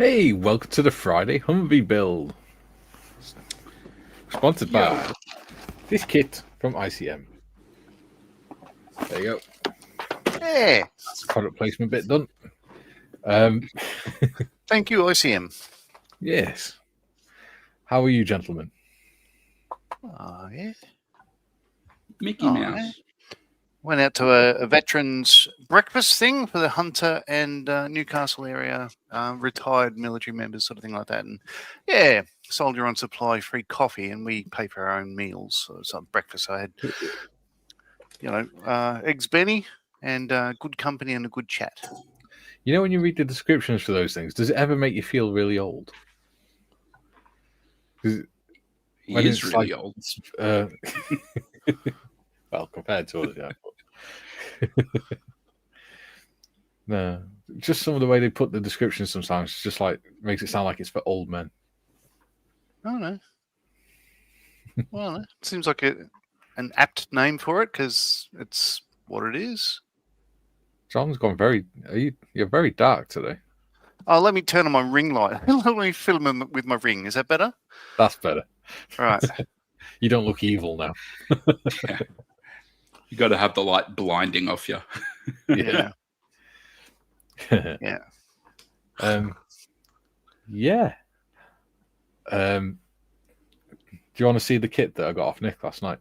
Hey, welcome to the Friday Humvee build. Sponsored by this kit from ICM. There you go. Yeah. That's the product placement bit done. Thank you, ICM. Yes. How are you, gentlemen? Oh, yeah. Mickey Mouse. Yeah. Went out to a veterans breakfast thing for the Hunter and Newcastle area retired military members, sort of thing like that. And yeah, soldier on supply, free coffee, and we pay for our own meals. So it's breakfast. I had, eggs Benny and good company and a good chat. You know, when you read the descriptions for those things, does it ever make you feel really old? He is really old. Well, compared to others, yeah. No, just some of the way they put the descriptions sometimes just like makes it sound like it's for old men. Oh no. Well, it seems like an apt name for it because it's what it is. John's gone you're very dark today. Oh, let me turn on my ring light. Let me film him with my ring. Is that better? That's better. Right. You don't look evil now. Yeah. You got to have the light blinding off you. Yeah. Yeah. Yeah. Do you want to see the kit that I got off Nick last night?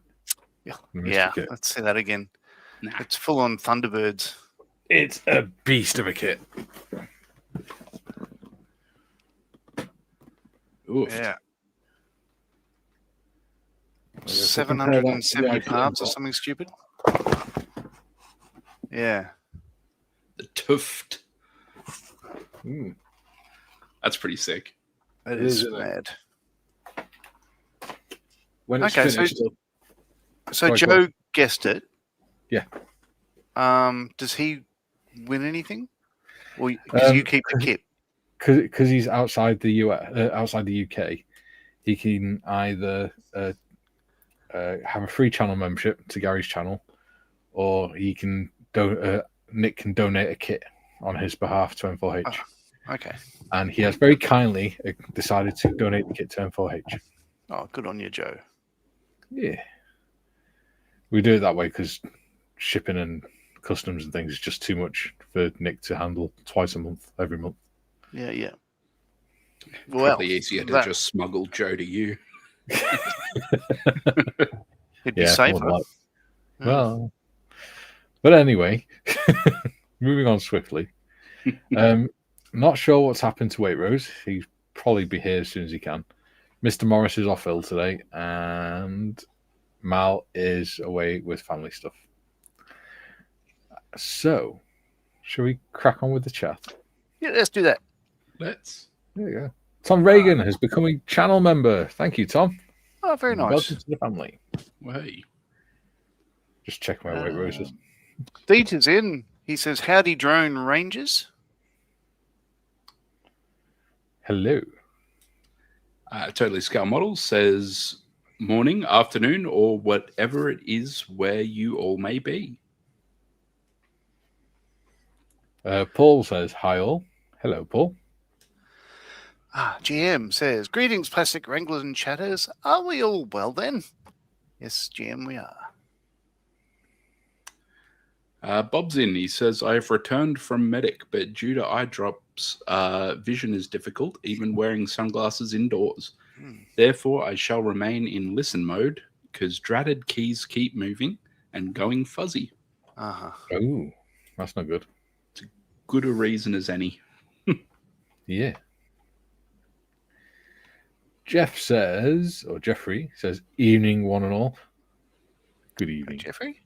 Yeah. Let's see that again. Nah. It's full on Thunderbirds. It's a beast of a kit. Oof. Yeah. 770 parts or something stupid. Yeah. The tuft. Mm. That's pretty sick. It is mad. When it's Okay, finished, so Sorry, go Joe on. guessed it. Yeah. Does he win anything? Or because you keep the kit? Because he's outside the outside the UK, he can either have a free channel membership to Gary's channel, or he can Nick can donate a kit on his behalf to M4H. Oh, okay. And he has very kindly decided to donate the kit to M4H. Oh, good on you, Joe. Yeah. We do it that way because shipping and customs and things is just too much for Nick to handle twice a month, every month. Yeah, yeah. Probably easier to just smuggle Joe to you. It'd be safer. Well, but anyway, moving on swiftly. Not sure what's happened to Waitrose. He'll probably be here as soon as he can. Mr. Morris is off ill today, and Mal is away with family stuff. So, shall we crack on with the chat? Yeah, let's do that. Let's. There you go. Tom Reagan has become a channel member. Thank you, Tom. Oh, very nice. Welcome to the family. Hey. Just check my White Roses. Deet is in. He says, howdy, drone rangers. Hello. Totally Scale Model says, morning, afternoon, or whatever it is where you all may be. Paul says, hi all. Hello, Paul. GM says, greetings, plastic wranglers and chatters. Are we all well then? Yes, GM, we are. Bob's in. He says, I have returned from medic, but due to eye drops, vision is difficult, even wearing sunglasses indoors. Therefore, I shall remain in listen mode, because dratted keys keep moving and going fuzzy. Uh-huh. Oh, that's not good. It's a good a reason as any. Yeah. Jeffrey says, evening one and all. Good evening. Hey, Jeffrey?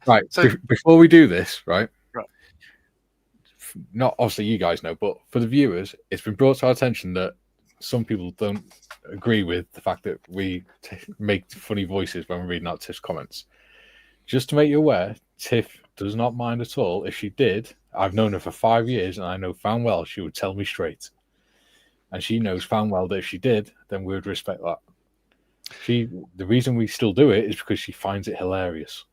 Right. So, before we do this, right? Right. Not obviously you guys know, but for the viewers, it's been brought to our attention that some people don't agree with the fact that we make funny voices when we're reading out Tiff's comments. Just to make you aware, Tiff does not mind at all. If she did, I've known her for 5 years, and I know found well she would tell me straight. And she knows found well that if she did, then we would respect that. The reason we still do it is because she finds it hilarious,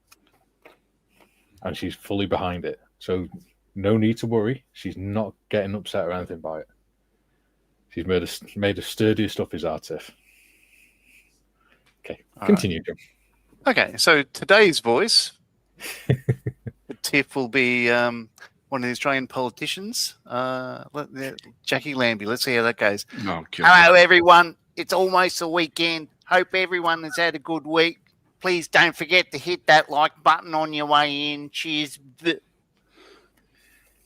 and she's fully behind it. So no need to worry. She's not getting upset or anything by it. She's made a sturdier stuff, is our Tiff. Okay, continue, Joe. Okay, so today's voice, Tiff will be one of the Australian politicians, Jackie Lambie. Let's see how that goes. Oh, God. Hello, everyone. It's almost the weekend. Hope everyone has had a good week. Please don't forget to hit that like button on your way in. Cheers.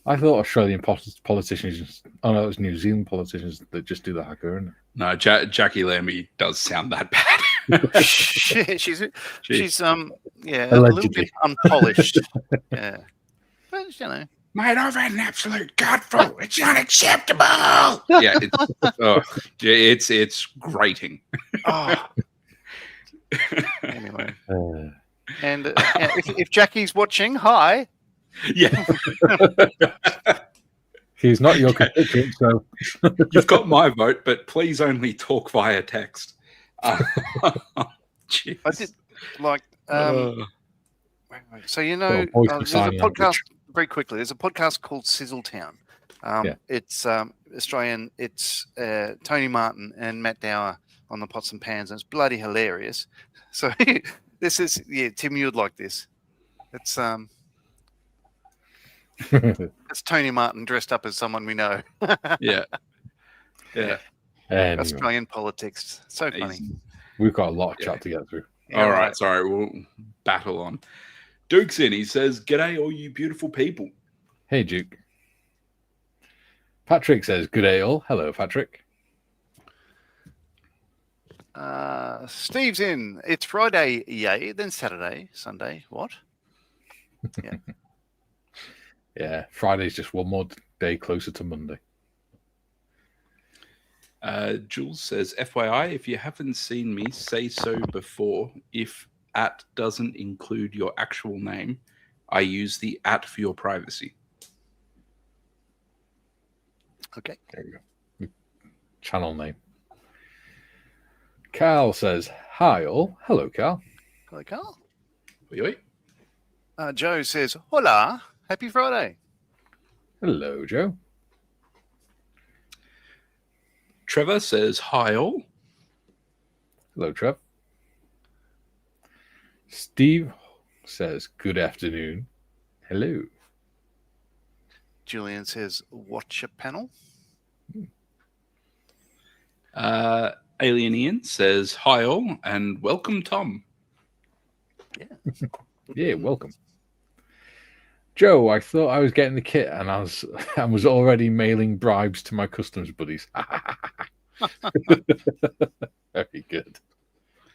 I thought Australian politicians, oh no, it was New Zealand politicians that just do the hacker, isn't it? No, Jackie Lambie does sound that bad. she's yeah, Allegedly. a little bit unpolished. Yeah, but you know, Mate, I've had an absolute gutful. It's unacceptable. Yeah, it's grating. oh. Anyway, and if Jackie's watching, hi. Yeah, He's not your constituent, so you've got my vote, but please only talk via text. Jeez. I did like. So you know, voice there's a sign podcast. language. Very quickly, there's a podcast called Sizzletown. It's Australian. It's Tony Martin and Matt Dower on the pots and pans, and it's bloody hilarious. So this is Tim, you'd like this. It's it's Tony Martin dressed up as someone we know. Yeah. Anyway, Australian politics. So funny. we've got a lot of chat to get through. Yeah, All right, sorry, we'll battle on. Duke's in. He says, "G'day, all you beautiful people." Hey, Duke. Patrick says, good day, all. Hello, Patrick. Steve's in. It's Friday, yay. Then Saturday, Sunday. What? Yeah. Yeah, Friday's just one more day closer to Monday. Jules says, "FYI, if you haven't seen me, say so before. If @ doesn't include your actual name, I use the @ for your privacy." Okay. There we go. Channel name. Carl says, hi, all. Hello, Carl. Hello, Carl. Oi, oi. Joe says, hola. Happy Friday. Hello, Joe. Trevor says, "Hi, all." Hello, Trev. Steve says, good afternoon. Hello. Julian says, watch a panel. Alien Ian says, "Hi, all, and welcome, Tom." Yeah. Yeah, welcome. Joe, I thought I was getting the kit and I was already mailing bribes to my customs buddies. Very good.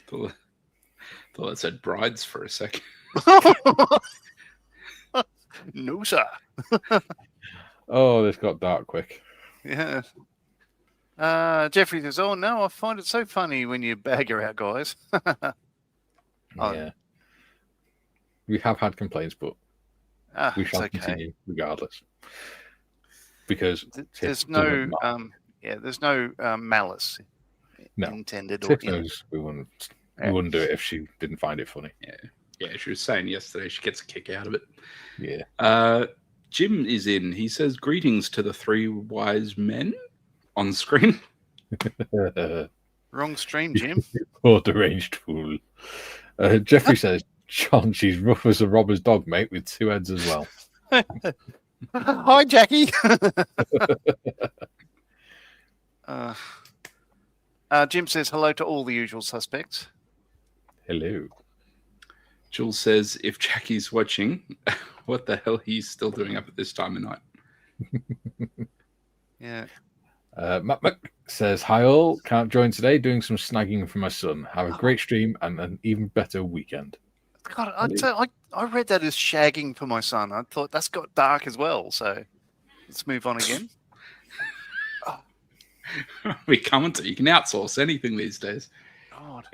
Thought it said brides for a second. No, sir. Oh, this got dark quick. Yeah. Jeffrey says, oh, no, I find it so funny when you bag her out, guys. Oh. Yeah. We have had complaints, but we shall continue regardless. Because there's no malice intended. Tiff knows we wouldn't do it if she didn't find it funny. Yeah, she was saying yesterday she gets a kick out of it. Yeah. Jim is in. He says, "Greetings to the three wise men on screen." Wrong stream, Jim. Poor deranged fool. Jeffrey says, John, she's rough as a robber's dog, mate, with two heads as well. Hi, Jackie. Jim says hello to all the usual suspects. Hello. Jules says, "If Jackie's watching, what the hell he's still doing up at this time of night?" Yeah. Matt Mc says, hi all, can't join today, doing some snagging for my son. Have a great stream and an even better weekend. God, I read that as shagging for my son. I thought that's got dark as well. So let's move on again. We come to you can outsource anything these days. God.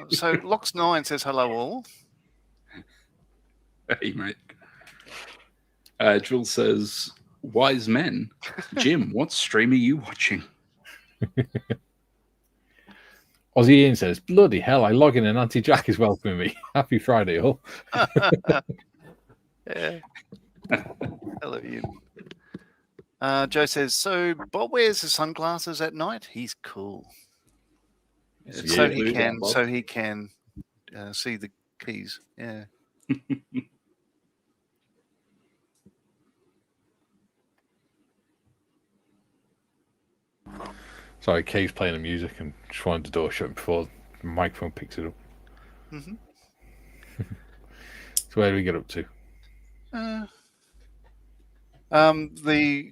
So Lox9 says hello all. Hey mate. Jules says, "Wise men, Jim, what stream are you watching?" Aussie Ian says, bloody hell, I log in and Auntie Jack is welcoming me. Happy Friday, all. Yeah. Hello, Ian. Joe says, so Bob wears his sunglasses at night. He's cool. So he can see the keys. Yeah. Sorry, Kay's playing the music and just wanted the door shut before the microphone picks it up. Mm-hmm. So where do we get up to? The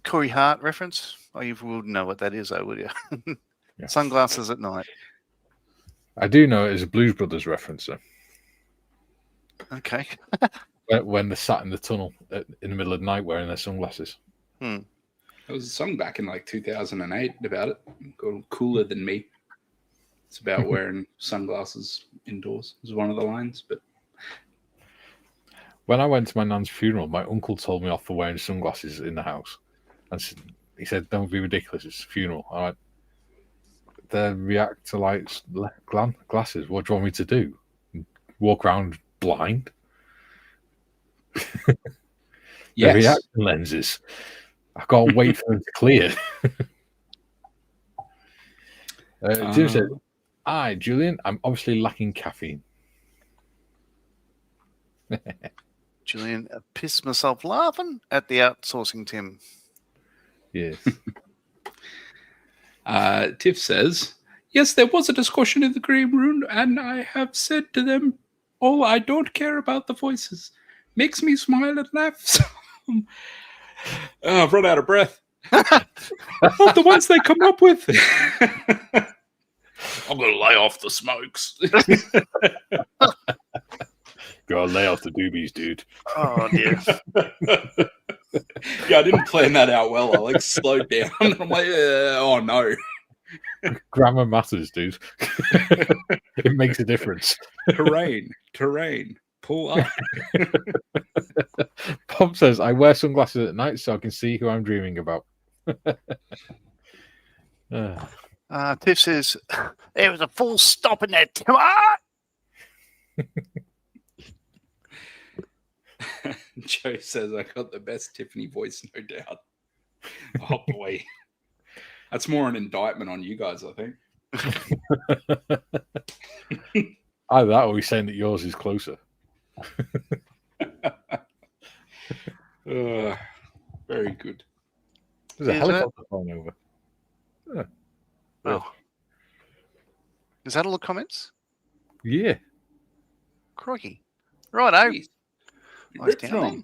Corey Hart reference. Oh, you wouldn't know what that is, though, would you? Yeah. Sunglasses at night. I do know it is a Blues Brothers reference, though. Okay. When they're sat in the tunnel in the middle of the night wearing their sunglasses. There was a song back in like 2008 about it called Cooler Than Me. It's about wearing sunglasses indoors. It was one of the lines. But when I went to my nan's funeral, my uncle told me off for wearing sunglasses in the house. And he said, don't be ridiculous, it's a funeral. All right. They react to lights, glasses. What do you want me to do? Walk around blind? yes. The reaction lenses. I've got to wait for them to clear. Jim said, "Hi, Julian. I'm obviously lacking caffeine." Julian, pissed myself laughing at the outsourcing Tim. Yes. Tiff says, yes, there was a discussion in the green room, and I have said to them, oh, I don't care about the voices. Makes me smile and laugh. I've run out of breath. Not the ones they come up with. I'm going to lay off the smokes. Gotta lay off the doobies, dude. Oh, dear. Yeah, I didn't plan that out well. I like slowed down. I'm like, oh no. Grammar matters, dude. It makes a difference. Terrain. Pull up. Bob says, I wear sunglasses at night so I can see who I'm dreaming about. Tiff says, there was a full stop in that. Come on! Joe says, I got the best Tiffany voice, no doubt. Oh, boy. That's more an indictment on you guys, I think. Either that or he's saying that yours is closer. Very good. There's a helicopter flying over. Oh. Is that all the comments? Yeah. Crikey. Righto. Nice down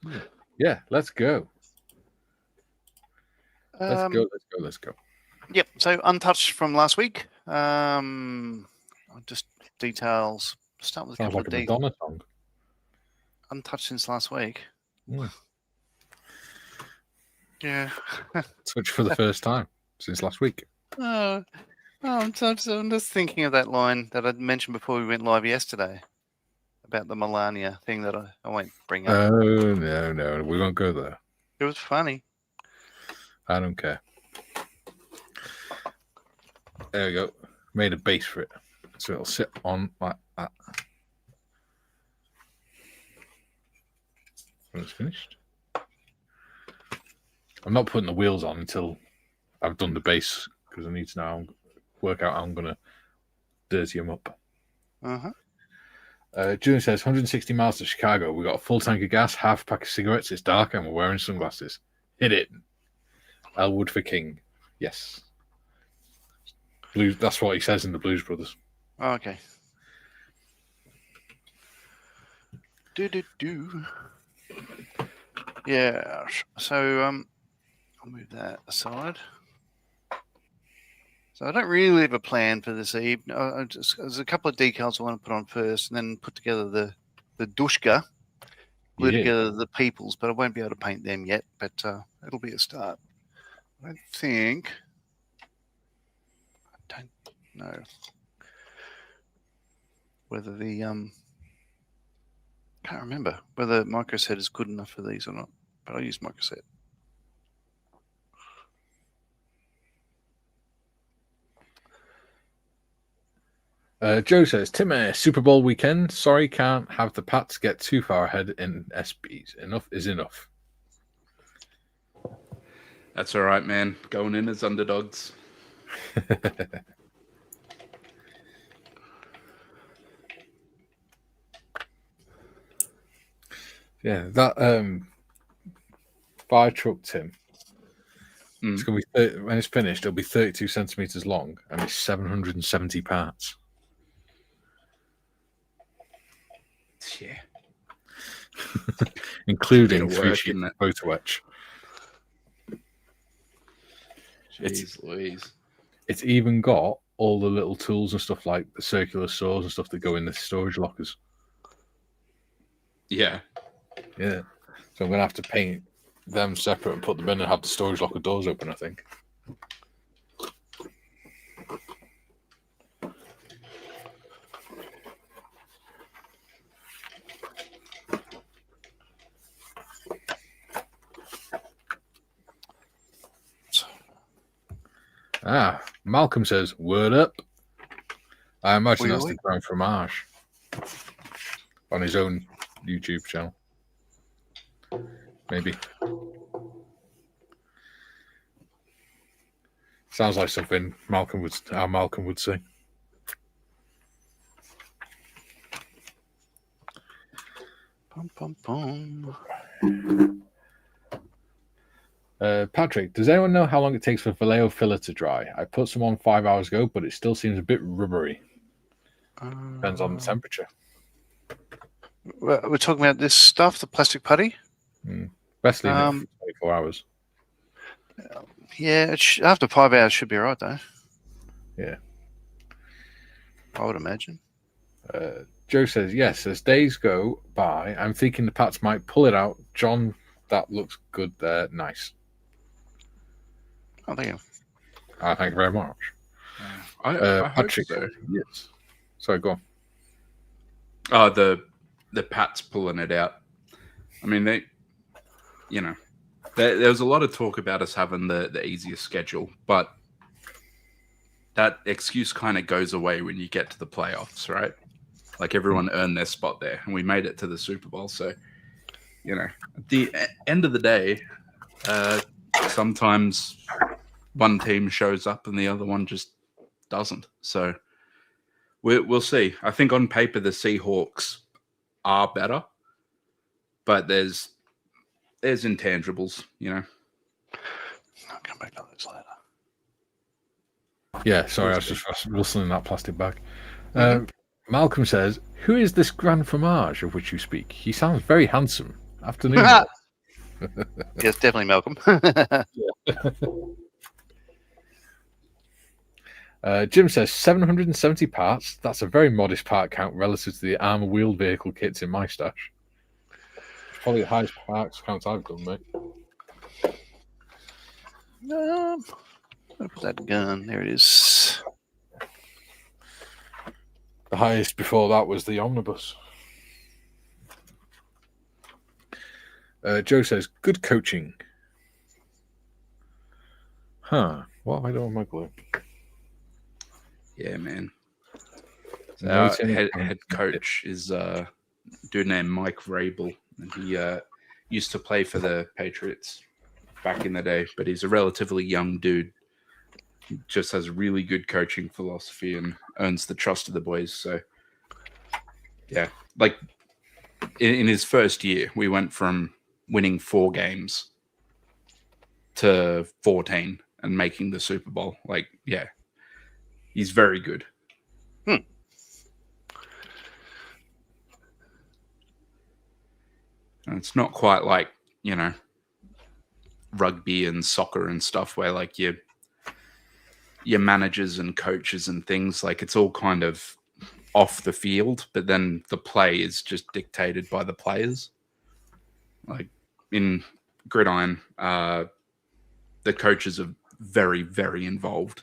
there. Yeah, let's go. Let's go. Yep. So untouched from last week. Just details. Start with a couple of details. Madonna song. Untouched since last week. Yeah. Switch for the first time since last week. I'm just thinking of that line that I mentioned before we went live yesterday about the Melania thing that I won't bring up. Oh, no, we won't go there. It was funny. I don't care. There we go. Made a base for it. So it'll sit on like that. When it's finished. I'm not putting the wheels on until I've done the base because I need to now work out how I'm going to dirty them up. Julian says 160 miles to Chicago. We got a full tank of gas, half a pack of cigarettes. It's dark and we're wearing sunglasses. Hit it. Elwood for King. Yes. Blues. That's what he says in the Blues Brothers. Oh, okay. Yeah. So I'll move that aside. So I don't really have a plan for this evening. There's a couple of decals I want to put on first, and then put together the Dushka, glue together the peoples, but I won't be able to paint them yet. But it'll be a start. I don't know whether the can't remember whether microset is good enough for these or not, but I'll use microset. Joe says, Tim, Super Bowl weekend. Sorry, can't have the Pats get too far ahead in SBs. Enough is enough. That's all right, man. Going in as underdogs. Yeah, that fire truck, Tim. It's gonna be when it's finished. It'll be 32 centimeters long and it's 770 parts. Yeah, including Bit of 3 work, sheets isn't of it? photo etch. Jeez Louise. It's even got all the little tools and stuff like the circular saws and stuff that go in the storage lockers. Yeah. Yeah. So I'm gonna have to paint them separate and put them in and have the storage locker doors open, I think. Malcolm says, "Word up." I imagine that's the Grand Fromage on his own YouTube channel. Maybe. Sounds like something Malcolm would say. Pum, pum, pum. Patrick, does anyone know how long it takes for Vallejo filler to dry? I put some on 5 hours ago, but it still seems a bit rubbery. Depends on the temperature. We're talking about this stuff, the plastic putty? Best leave it for 24 hours. Yeah, after 5 hours should be all right, though. Yeah. I would imagine. Joe says, yes, as days go by, I'm thinking the Pats might pull it out. John, that looks good there. Nice. Oh, thank you. Thank you very much. I hope Patrick, so. yes. Sorry, go on. Oh, the Pats pulling it out. I mean, there was a lot of talk about us having the easiest schedule, but that excuse kind of goes away when you get to the playoffs, right? Like everyone earned their spot there, and we made it to the Super Bowl. So, at the end of the day, sometimes one team shows up and the other one just doesn't. So we'll see. I think on paper the Seahawks are better, but there's intangibles, I'll come back on this later. Yeah, sorry, I was just rustling that plastic bag. Malcolm says, who is this Grand Fromage of which you speak? He sounds very handsome. Afternoon. Yes, definitely Malcolm. Jim says 770 parts. That's a very modest part count relative to the armor wheeled vehicle kits in my stash. It's probably the highest parts count I've done, mate. Put that gun. There it is. The highest before that was the omnibus. Joe says, good coaching. What have I done with my glue? Yeah, man. So our head coach is a dude named Mike Vrabel, and he used to play for the Patriots back in the day, but he's a relatively young dude. He just has really good coaching philosophy and earns the trust of the boys. So, yeah, like in his first year, we went from winning 4 games to 14 and making the Super Bowl. Like, yeah, he's very good. And it's not quite like, rugby and soccer and stuff where like your managers and coaches and things, like it's all kind of off the field, but then the play is just dictated by the players. Like in Gridiron, the coaches are very, very involved.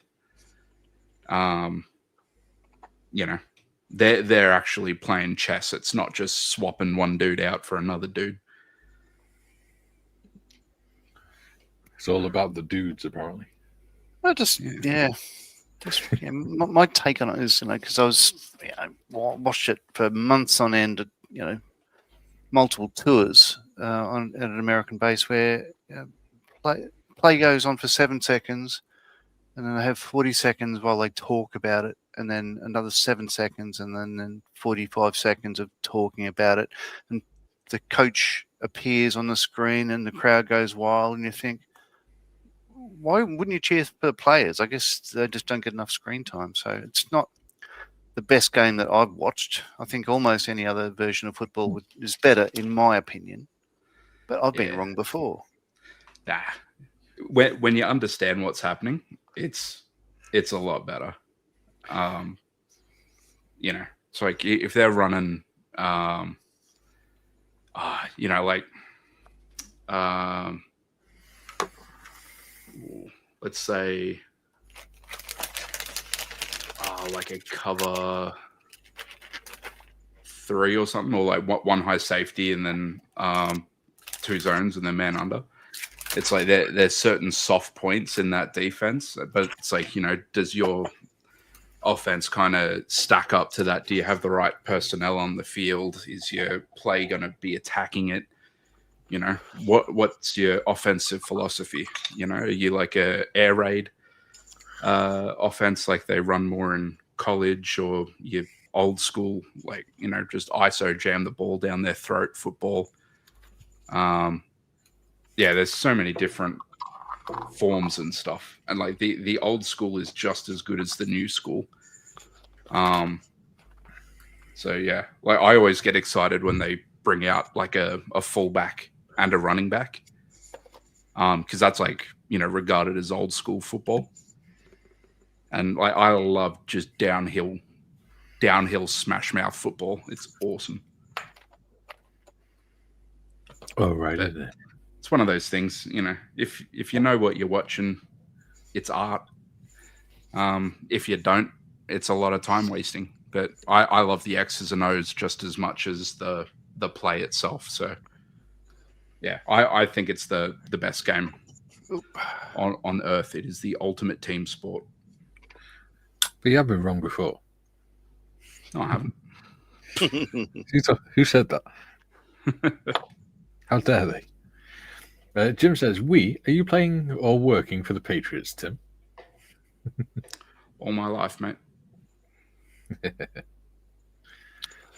They're actually playing chess. It's not just swapping one dude out for another dude. It's all about the dudes, apparently. My take on it is, because I was, watched it for months on end, multiple tours at an American base where play goes on for 7 seconds, and then they have 40 seconds while they talk about it, and then another 7 seconds, and then 45 seconds of talking about it. And the coach appears on the screen and the crowd goes wild, and you think, why wouldn't you cheer for the players? I guess they just don't get enough screen time. So it's not the best game that I've watched. I think almost any other version of football is better, in my opinion. But I've been wrong before. Nah. When you understand what's happening, it's a lot better. You know, it's like if they're running, you know, like, let's say, like a cover 3 or something, or like one high safety and then 2 zones and then man under. It's like there's certain soft points in that defense, but it's like, you know, does your offense kind of stack up to that? Do you have the right personnel on the field? Is your play going to be attacking it? You know, what's your offensive philosophy? You know, are you like a air raid offense like they run more in college, or you old school, like, you know, just ISO jam the ball down their throat football? Yeah, there's so many different forms and stuff, and like the old school is just as good as the new school. So yeah, like I always get excited when they bring out like a fullback and a running back, because that's like, you know, regarded as old school football. And like I love just downhill smash mouth football. It's awesome. Oh, right, isn't it? It's one of those things, you know, if you know what you're watching, it's art. If you don't, it's a lot of time wasting. But I love the X's and O's just as much as the play itself. So yeah, I think it's the best game on earth. It is the ultimate team sport. But you have been wrong before. No, I haven't. Who said that? How dare they? Jim says, are you playing or working for the Patriots, Tim? All my life, mate.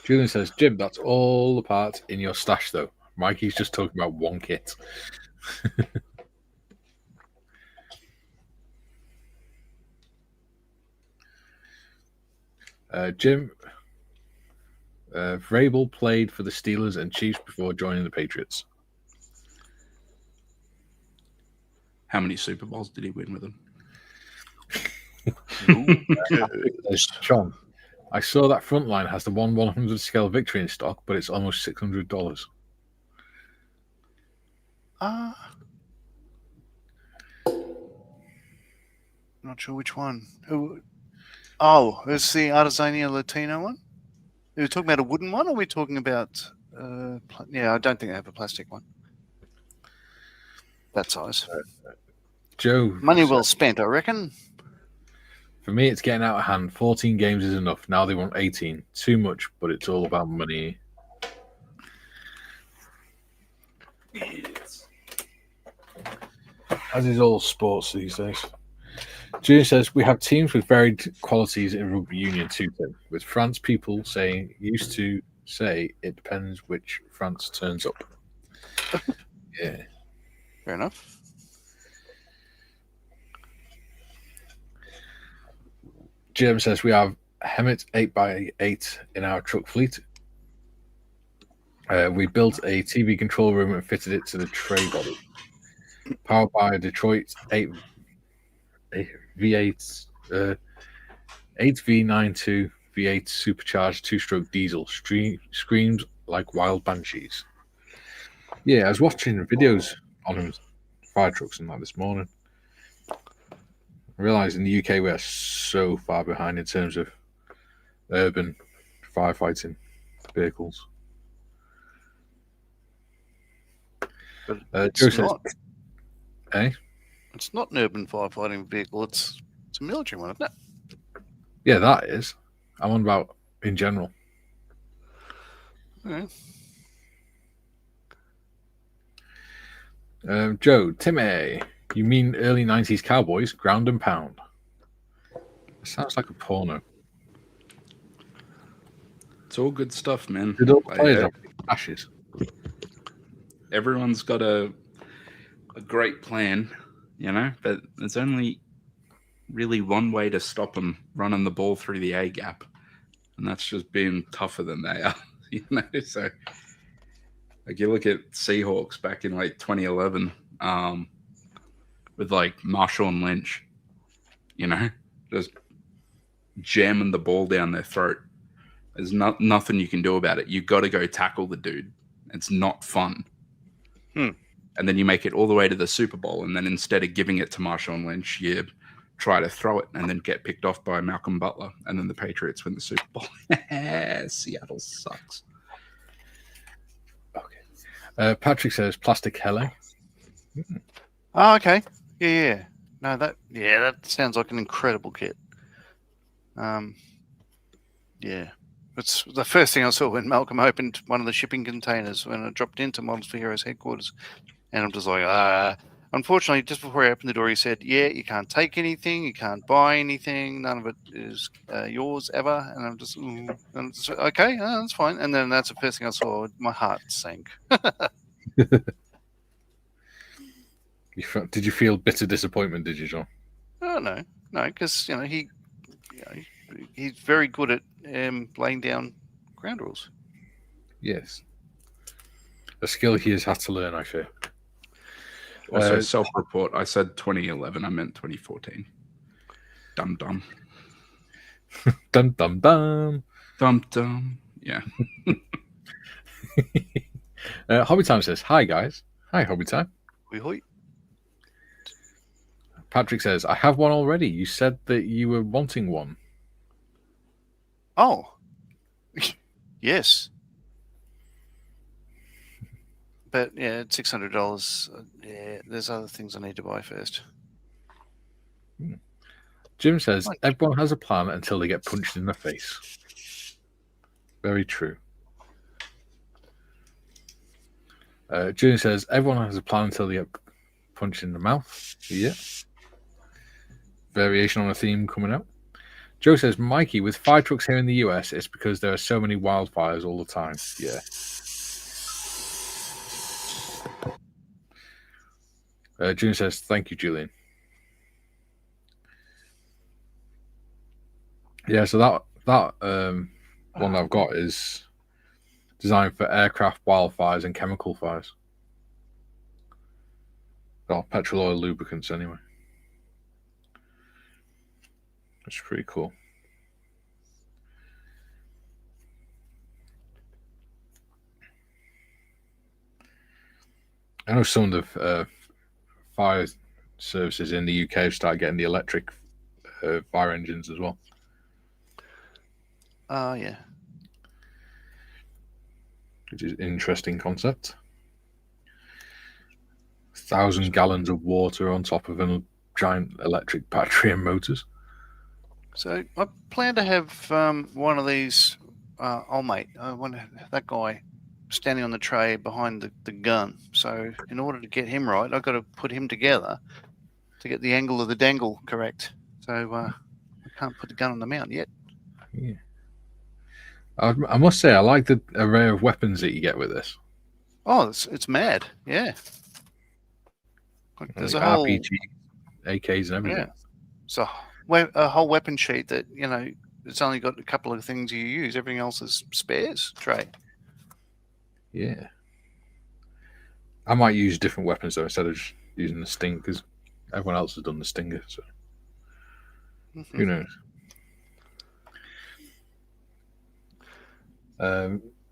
Julian says, Jim, that's all the parts in your stash, though. Mikey's just talking about one kit. Jim, Vrabel played for the Steelers and Chiefs before joining the Patriots. How many Super Bowls did he win with them? Sean, I saw that Frontline has the 1/100 scale victory in stock, but it's almost $600. Not sure which one. Oh, it's the Artesania Latino one? Are we talking about a wooden one, or are we talking about... yeah, I don't think they have a plastic one. That size. Joe. Money well spent, I reckon. For me, it's getting out of hand. 14 games is enough. Now they want 18. Too much, but it's all about money. Yes. As is all sports these days. Junior says, we have teams with varied qualities in rugby union too, Tim. With France people used to say it depends which France turns up. Yeah. Fair enough. Jim says, we have Hemet 8x8 in our truck fleet. We built a TV control room and fitted it to the tray body. Powered by a Detroit 8V8 8V92 V8 supercharged 2-stroke diesel. Screams like wild banshees. Yeah, I was watching videos on fire trucks and that this morning. I realised in the UK we are so far behind in terms of urban firefighting vehicles. But Joe it's says, not. eh? It's not an urban firefighting vehicle. It's a military one, isn't it? Yeah, that is. I'm on about in general. Yeah. Joe, Timmy, You mean early 90s cowboys, ground and pound? Sounds like a porno. It's all good stuff, man. Did all the players have ashes? Everyone's got a great plan, but there's only really one way to stop them running the ball through the A gap, and that's just being tougher than they are. So like you look at Seahawks back in like 2011, with like Marshall and Lynch, just jamming the ball down their throat. There's nothing you can do about it. You got to go tackle the dude. It's not fun. And then you make it all the way to the Super Bowl, and then instead of giving it to Marshall and Lynch, you try to throw it and then get picked off by Malcolm Butler, and then the Patriots win the Super Bowl. Seattle sucks. Okay. Patrick says plastic hele. Oh, okay. Yeah. No, that sounds like an incredible kit. Yeah. It's the first thing I saw when Malcolm opened one of the shipping containers when I dropped into Models for Heroes headquarters. And I'm just like, unfortunately, just before I opened the door, he said, yeah, you can't take anything, you can't buy anything, none of it is yours ever. And I'm just okay, that's fine. And then that's the first thing I saw. My heart sank. Did you feel bitter disappointment, did you, John? Oh, no, because, he's very good at laying down ground rules. Yes. A skill he has had to learn, I fear. Also, self-report. I said 2011. I meant 2014. Dum. Dum dum dum. Dum. Yeah. Hobby Time says, hi, guys. Hi, Hobby Time. Hoi. Patrick says, I have one already. You said that you were wanting one. Oh. Yes. But yeah, it's $600. Yeah, there's other things I need to buy first. Jim says, everyone has a plan until they get punched in the face. Very true. Junior says, everyone has a plan until they get punched in the mouth. Yeah. Variation on a theme coming out. Joe says, Mikey, with fire trucks here in the US, it's because there are so many wildfires all the time. Yeah. June says, thank you, Julian. Yeah, so that one I've got is designed for aircraft wildfires and chemical fires. Oh, petrol oil lubricants, anyway. That's pretty cool. I know some of the fire services in the UK have started getting the electric fire engines as well. Yeah. Which is an interesting concept. 1,000 gallons of water on top of a giant electric battery and motors. So I plan to have one of these. Mate, I want that guy standing on the tray behind the gun. So in order to get him right, I've got to put him together to get the angle of the dangle correct. So I can't put the gun on the mount yet. Yeah. I must say, I like the array of weapons that you get with this. Oh, it's mad. Yeah. There's a whole RPG, AKs and everything. Yeah. So a whole weapon sheet that, it's only got a couple of things you use. Everything else is spares tray. Yeah. I might use different weapons though instead of just using the Sting because everyone else has done the Stinger. So who knows?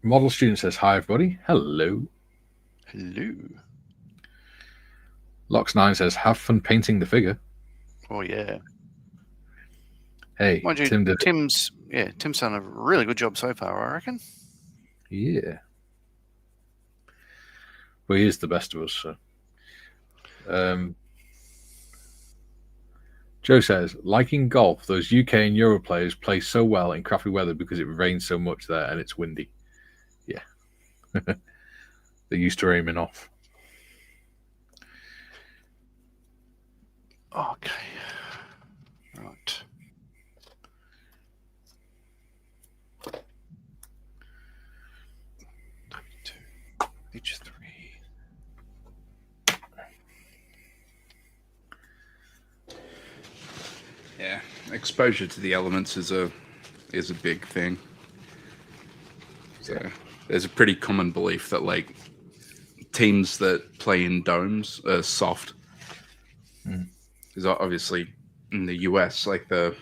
Model student says, hi, everybody. Hello. Hello. Lox9 says, have fun painting the figure. Oh, yeah. Hey, Mind you, Tim did Tim's done a really good job so far, I reckon. Yeah. Well, he is the best of us. So. Joe says, like in golf, those UK and Euro players play so well in crappy weather because it rains so much there and it's windy. Yeah. They're used to aiming off. Okay. Right. H3. Yeah, exposure to the elements is a big thing. So there's a pretty common belief that like teams that play in domes are soft. Because obviously in the US, like the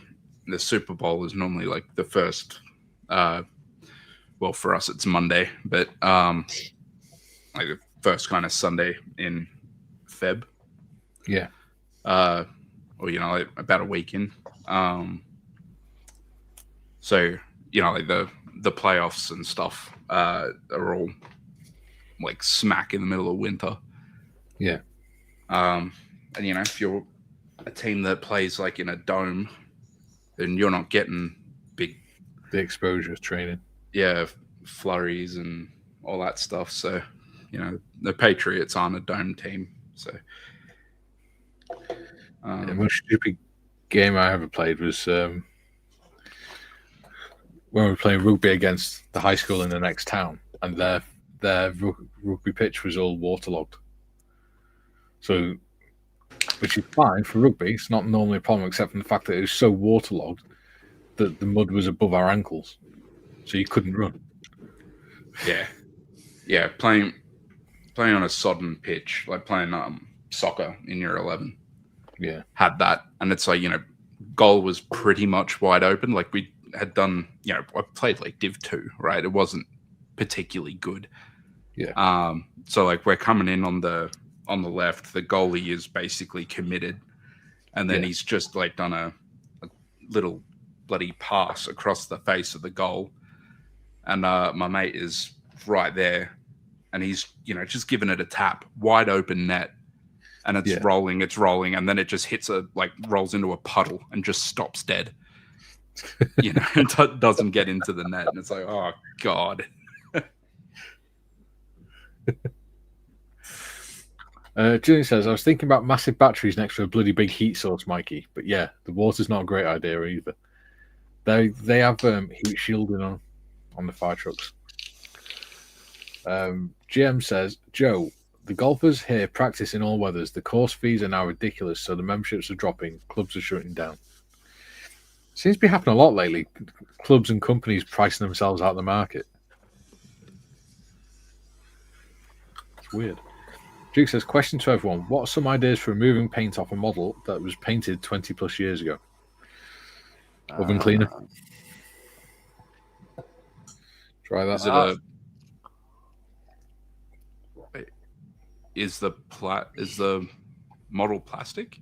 Super Bowl is normally like the first. Well, for us it's Monday, but like the first kind of Sunday in Feb. Yeah. Or like about a week in. So like the playoffs and stuff are all like smack in the middle of winter. Yeah. And if you're a team that plays like in a dome, then you're not getting the exposure training. Yeah, flurries and all that stuff. So the Patriots aren't a dome team. So the most stupid game I ever played was when we were playing rugby against the high school in the next town, and their rugby pitch was all waterlogged. So, which is fine for rugby. It's not normally a problem, except for the fact that it was so waterlogged that the mud was above our ankles, so you couldn't run. Yeah, playing on a sodden pitch, like playing soccer in year 11. Yeah, had that, and it's like goal was pretty much wide open. Like we had done, I played like Div 2, right? It wasn't particularly good. Yeah. So like we're coming in on the left, the goalie is basically committed, and then he's just like done a little bloody pass across the face of the goal, and my mate is right there, and he's just giving it a tap, wide open net, and it's rolling, and then it just hits rolls into a puddle and just stops dead. It doesn't get into the net, and it's like, oh god. Julian says, I was thinking about massive batteries next to a bloody big heat source, Mikey. But yeah, the water's not a great idea either. They have heat shielding on the fire trucks. GM says, Joe, the golfers here practice in all weathers. The course fees are now ridiculous, so the memberships are dropping. Clubs are shutting down. Seems to be happening a lot lately. Clubs and companies pricing themselves out of the market. It's weird. Duke says, question to everyone. What are some ideas for removing paint off a model that was painted 20 plus years ago? Oven cleaner. Try that. Is the model plastic?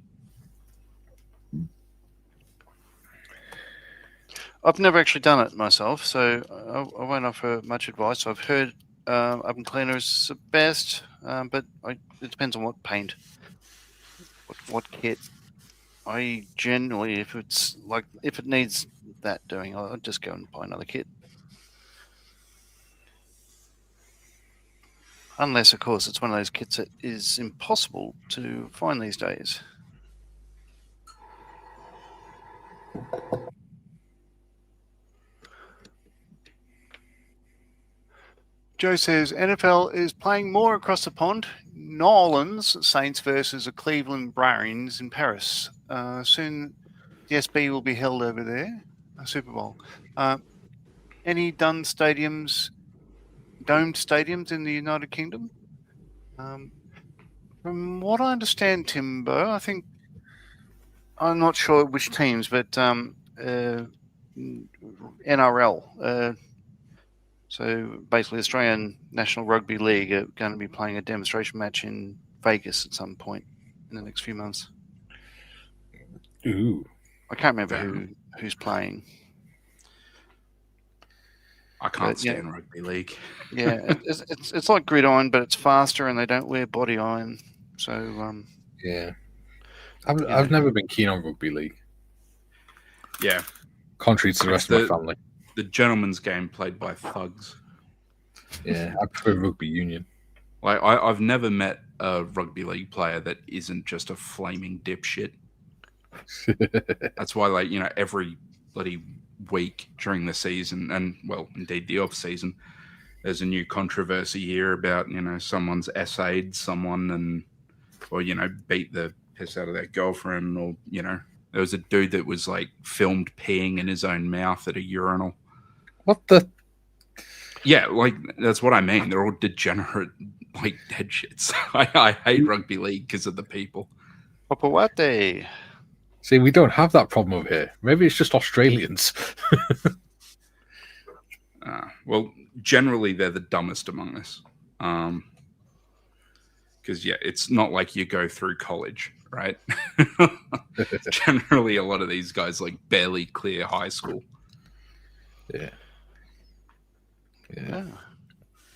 I've never actually done it myself, so I won't offer much advice. I've heard oven cleaner is the best, but it depends on what paint, what kit. I generally, if it needs that doing, I'll just go and buy another kit. Unless, of course, it's one of those kits that is impossible to find these days. Joe says, NFL is playing more across the pond. Nolans Saints versus the Cleveland Browns in Paris. Soon the SB will be held over there, a Super Bowl. Any domed stadiums in the United Kingdom? From what I understand, Timbo, I think, I'm not sure which teams, but NRL. So basically, Australian National Rugby League are going to be playing a demonstration match in Vegas at some point in the next few months. Ooh. I can't remember who's playing. I can't stand rugby league. Yeah, it's like gridiron, but it's faster, and they don't wear body iron. So yeah, I've never been keen on rugby league. Yeah, contrary to the rest of my family. The gentleman's game played by thugs. Yeah, I prefer rugby union. Like I've never met a rugby league player that isn't just a flaming dipshit. That's why, like, every bloody week during the season, and well, indeed the off season, there's a new controversy here about someone's essayed someone or beat the piss out of their girlfriend, or there was a dude that was like filmed peeing in his own mouth at a urinal. What the? Yeah, like that's what I mean. They're all degenerate, like dead shits. I hate rugby league because of the people. Papawate. See, we don't have that problem over here. Maybe it's just Australians. Well, generally they're the dumbest among us. Because it's not like you go through college, right? Generally, a lot of these guys like barely clear high school. Yeah.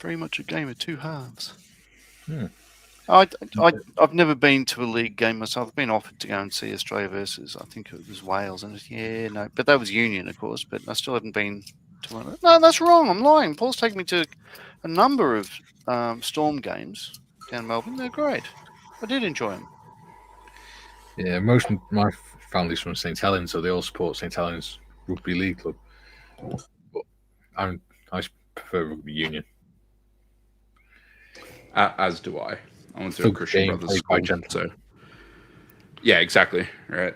Very much a game of two halves. Hmm. I've never been to a league game myself. I've been offered to go and see Australia versus, I think it was Wales, and but that was Union, of course. But I still haven't been to one. No, that's wrong. I'm lying. Paul's taken me to a number of Storm games down in Melbourne. They're great. I did enjoy them. Yeah, most of my family's from St Helens, so they all support St Helens Rugby League Club. But I prefer Rugby Union. As do I. I went to a Christian Brothers school, so yeah, exactly, right.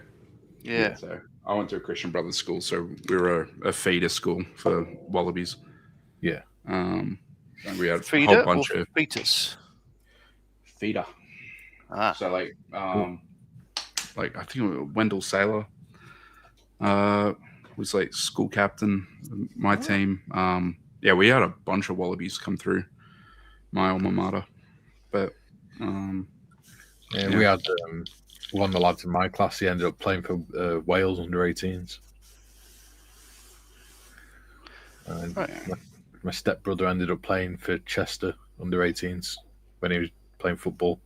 Yeah. So I went to a Christian Brothers school, so we were a feeder school for Wallabies. Yeah. And we had Feeder a whole bunch of fetus. Feeder. So like I think Wendell Saylor was like school captain of my team. Yeah, we had a bunch of Wallabies come through my alma mater, but we had one of the lads in my class. He ended up playing for Wales under 18s. And my stepbrother ended up playing for Chester under 18s when he was playing football.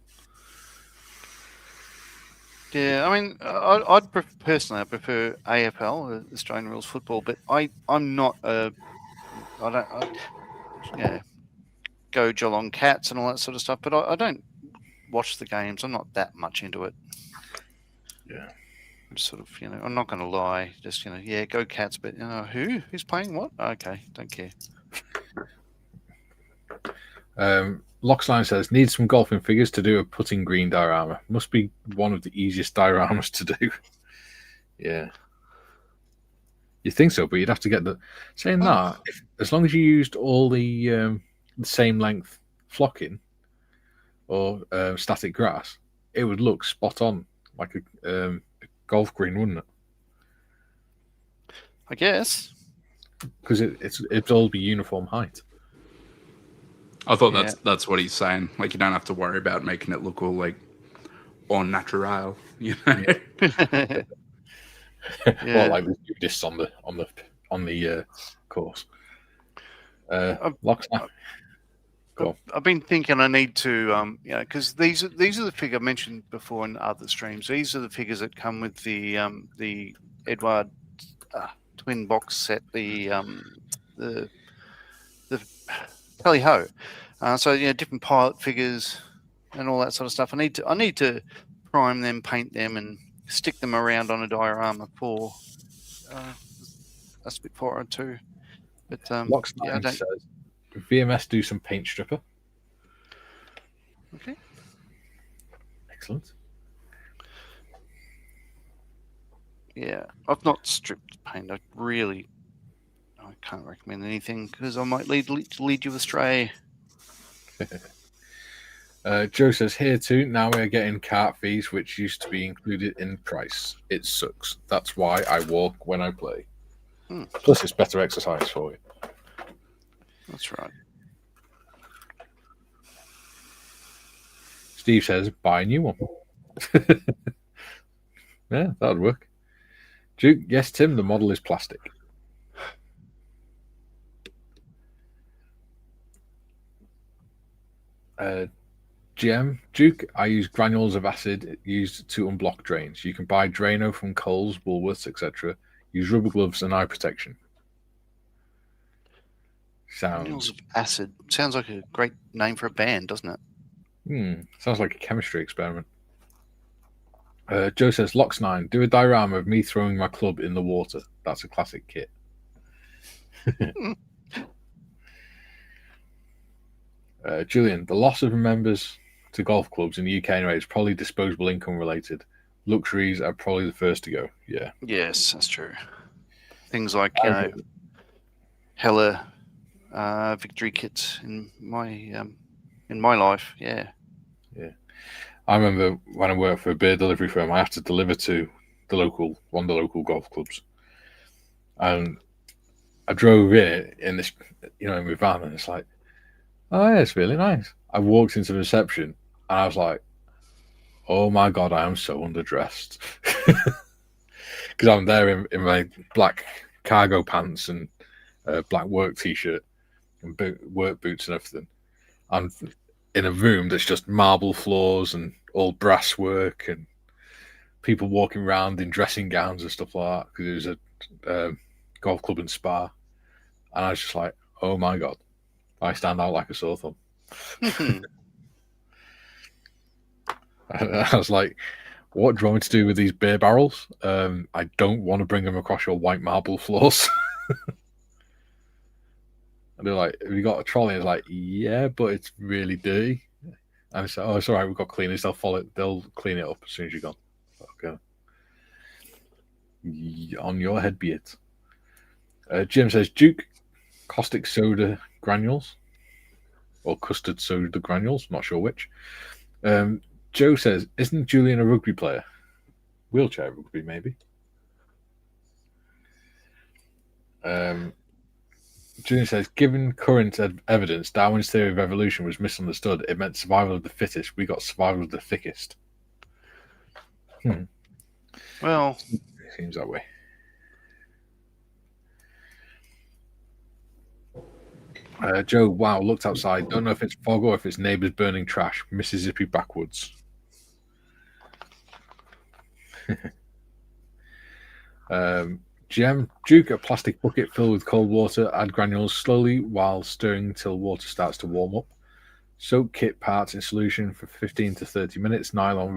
Yeah, I mean, I prefer AFL, Australian rules football, but I'm not go Geelong Cats and all that sort of stuff, but I don't watch the games. I'm not that much into it. Yeah. I'm just sort of, I'm not going to lie. Just, go Cats, but, who's playing what? Okay, don't care. Locksline says, need some golfing figures to do a putting green diorama. Must be one of the easiest dioramas to do. Yeah. You think so, but you'd have to get as long as you used all the same length flocking or static grass, it would look spot on, like a golf green, wouldn't it? I guess. Because it'd all be uniform height. I thought that's what he's saying. Like, you don't have to worry about making it look all like au natural, Well, like we do this on the course. Locksmith. Cool. I've been thinking I need to, because these are the figures I mentioned before in other streams. These are the figures that come with the Edward twin box set, the Tally Ho. So different pilot figures and all that sort of stuff. I need to prime them, paint them, and stick them around on a diorama for that's a bit forward too. But Locksmith says VMS do some paint stripper. Okay. Excellent. Yeah, I've not stripped paint. I can't recommend anything because I might lead you astray. Joe says, here too, now we're getting cart fees, which used to be included in price. It sucks. That's why I walk when I play. Plus, it's better exercise for you. That's right. Steve says, buy a new one. Yeah, that would work. Duke, yes, Tim, the model is plastic. GM, Duke, I use granules of acid used to unblock drains. You can buy Drano from Coles, Woolworths, etc. Use rubber gloves and eye protection. Granules of acid. Sounds like a great name for a band, doesn't it? Sounds like a chemistry experiment. Joe says, Lox9, do a diorama of me throwing my club in the water. That's a classic kit. Julian, the loss of members to golf clubs in the UK anyway is probably disposable income related. Luxuries are probably the first to go. Yeah. Yes, that's true. Things like, you know, hella victory kits in my life. Yeah. Yeah. I remember when I worked for a beer delivery firm, I had to deliver to one of the local golf clubs. And I drove in this, in my van, and it's like, oh yeah, it's really nice. I walked into the reception and I was like, oh my God, I am so underdressed. Because I'm there in my black cargo pants and black work t-shirt and work boots and everything. I'm in a room that's just marble floors and all brass work and people walking around in dressing gowns and stuff like that, because it was a golf club and spa. And I was just like, oh my God, I stand out like a sore thumb. I was like, what do you want me to do with these beer barrels? I don't want to bring them across your white marble floors. And they're like, have you got a trolley? I was like, yeah, but it's really dirty. And I said, oh, it's all right, we've got cleaners. They'll clean it up as soon as you're gone. Okay. On your head be it. Jim says, Duke, caustic soda granules. Or custard soda granules, not sure which. Joe says, isn't Julian a rugby player? Wheelchair rugby, maybe. Julian says, given current evidence, Darwin's theory of evolution was misunderstood. It meant survival of the fittest. We got survival of the thickest. Well, it seems that way. Joe, wow, looked outside. Don't know if it's fog or if it's neighbours burning trash. Mississippi backwoods. GM, Duke, a plastic bucket filled with cold water. Add granules slowly while stirring till water starts to warm up. Soak kit parts in solution for 15 to 30 minutes. Nylon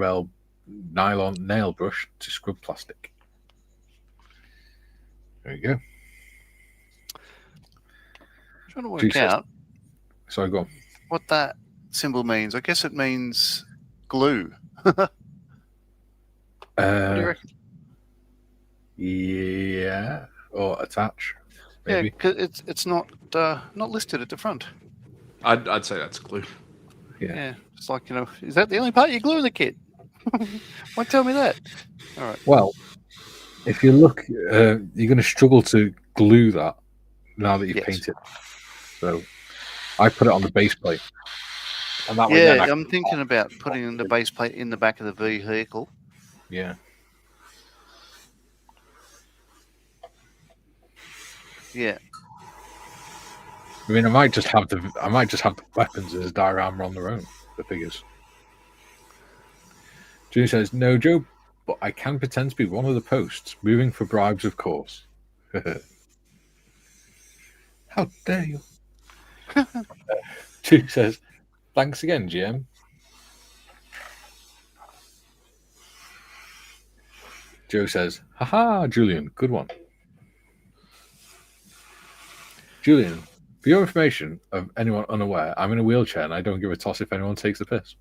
nail brush to scrub plastic. There you go. Trying to work out. Sorry, go on. What that symbol means. I guess it means glue. What do you reckon? Yeah, or attach. Maybe. Yeah, because it's not listed at the front. I'd say that's glue. Yeah, it's like, is that the only part you glue in the kit? Why tell me that? All right. Well, if you look, you're going to struggle to glue that now that you've painted. So I put it on the base plate. And that way I'm thinking about putting the base plate in the back of the vehicle. Yeah. Yeah. I mean, I might just have the weapons as a diorama on their own, the figures. Junior says, no, Joe, but I can pretend to be one of the posts. Moving for bribes, of course. How dare you? Junior says, thanks again, GM. Joe says, haha, Julian, good one. Julian, for your information of anyone unaware, I'm in a wheelchair and I don't give a toss if anyone takes the piss.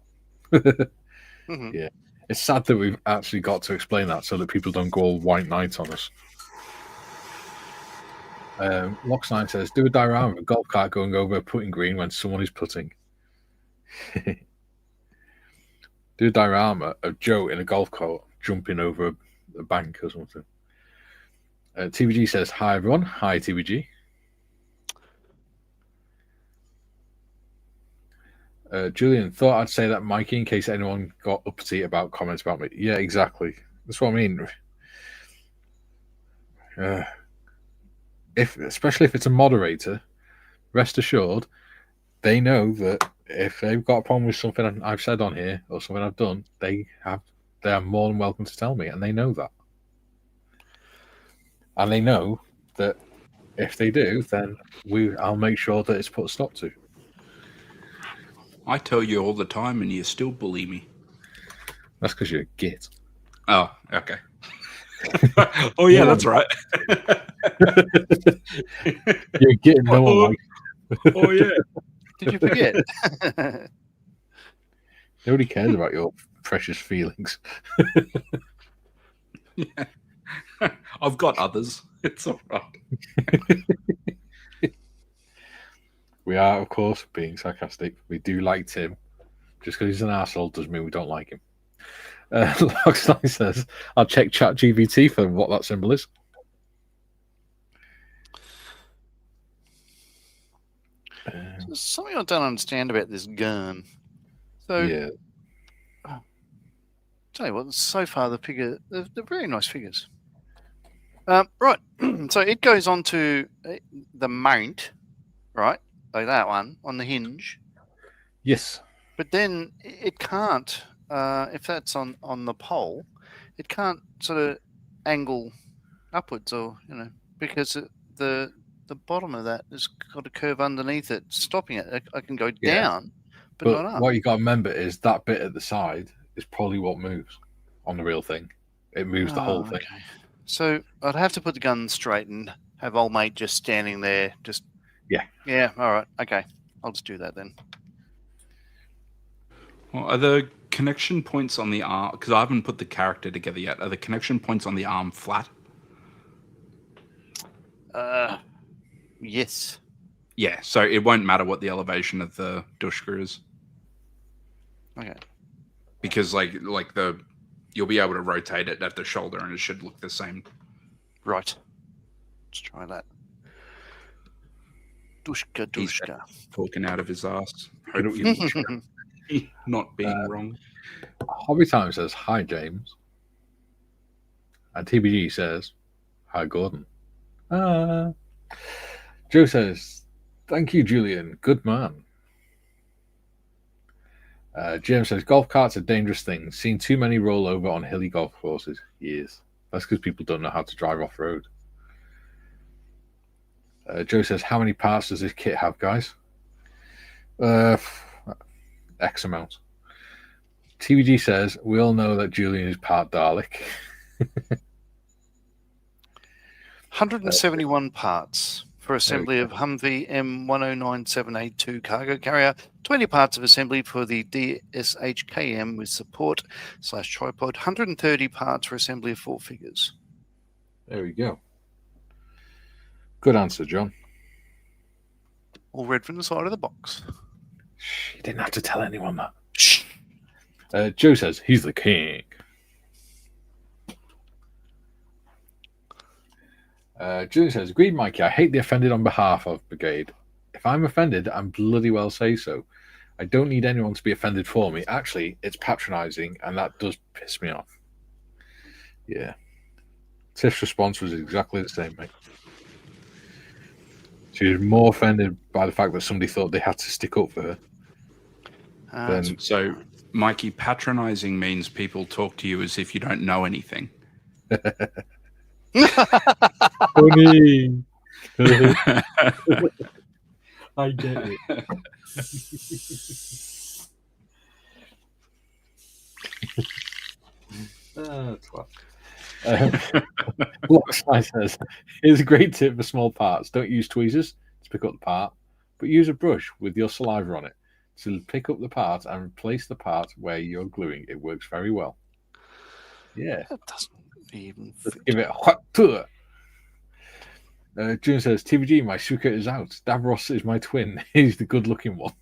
Yeah. It's sad that we've actually got to explain that so that people don't go all white knight on us. Lox9 says, do a diorama of a golf cart going over a putting green when someone is putting. Do a diorama of Joe in a golf cart jumping over a bank or something. TBG says, hi everyone. Hi TBG. Julian, thought I'd say that Mikey in case anyone got uppity about comments about me. Yeah, exactly. That's what I mean. Especially if it's a moderator, rest assured, they know that if they've got a problem with something I've said on here or something I've done, they are more than welcome to tell me, and they know that. And they know that if they do, then I'll make sure that it's put a stop to. I tell you all the time, and you still bully me. That's because you're a git. Oh, okay. Oh yeah, that's right. You're getting no one like. Oh yeah. Did you forget? Nobody cares about your precious feelings. Yeah. I've got others. It's all right. We are, of course, being sarcastic. We do like Tim. Just because he's an asshole doesn't mean we don't like him. Loxley says, I'll check ChatGPT for what that symbol is. So something I don't understand about this gun. So, Yeah. tell you what, so far they're very nice figures. Right, so it goes on to the mount, right, like that one on the hinge. Yes. But then it can't, if that's on the pole, it can't sort of angle upwards, or because the bottom of that has got a curve underneath it, stopping it. I can go Yeah. down, but not up. What you got to remember is that bit at the side is probably what moves on the real thing. It moves the whole thing. Okay. So I'd have to put the gun straight and have old mate just standing there. Yeah. All right. Okay. I'll just do that then. Well, are the connection points on the arm? Because I haven't put the character together yet. Are the connection points on the arm flat? Yes. Yeah. So it won't matter what the elevation of the Dushka is. Okay. Because you'll be able to rotate it at the shoulder and it should look the same. Right. Let's try that. Dushka. Talking out of his ass. Hopefully not being wrong. Hobby Time says, hi, James. And TBG says, hi, Gordon. Joe says, thank you, Julian. Good man. Jim says, golf carts are dangerous things. Seen too many roll over on hilly golf courses. Yes. That's because people don't know how to drive off-road. Joe says, how many parts does this kit have, guys? X amount. TVG says, we all know that Julian is part Dalek. 171 parts for assembly of Humvee M109782 cargo carrier. 20 parts of assembly for the DSHKM with support/tripod. 130 parts for assembly of 4 figures. There we go. Good answer, John. All read from the side of the box. You didn't have to tell anyone that. Shh. Joe says, he's the king. Julian says, agreed, Mikey. I hate the offended on behalf of brigade. If I'm offended, I'm bloody well say so. I don't need anyone to be offended for me. Actually, it's patronizing, and that does piss me off. Yeah. Tiff's response was exactly the same, mate. She was more offended by the fact that somebody thought they had to stick up for her. So, Mikey, patronizing means people talk to you as if you don't know anything. Funny. I get it. Locksmith says, here's a great tip for small parts. Don't use tweezers to pick up the part, but use a brush with your saliva on it to pick up the part and replace the part where you're gluing. It works very well. Yeah. That doesn't even Let's give it a hot tour. June says, TVG, my suka is out. Davros is my twin. He's the good-looking one.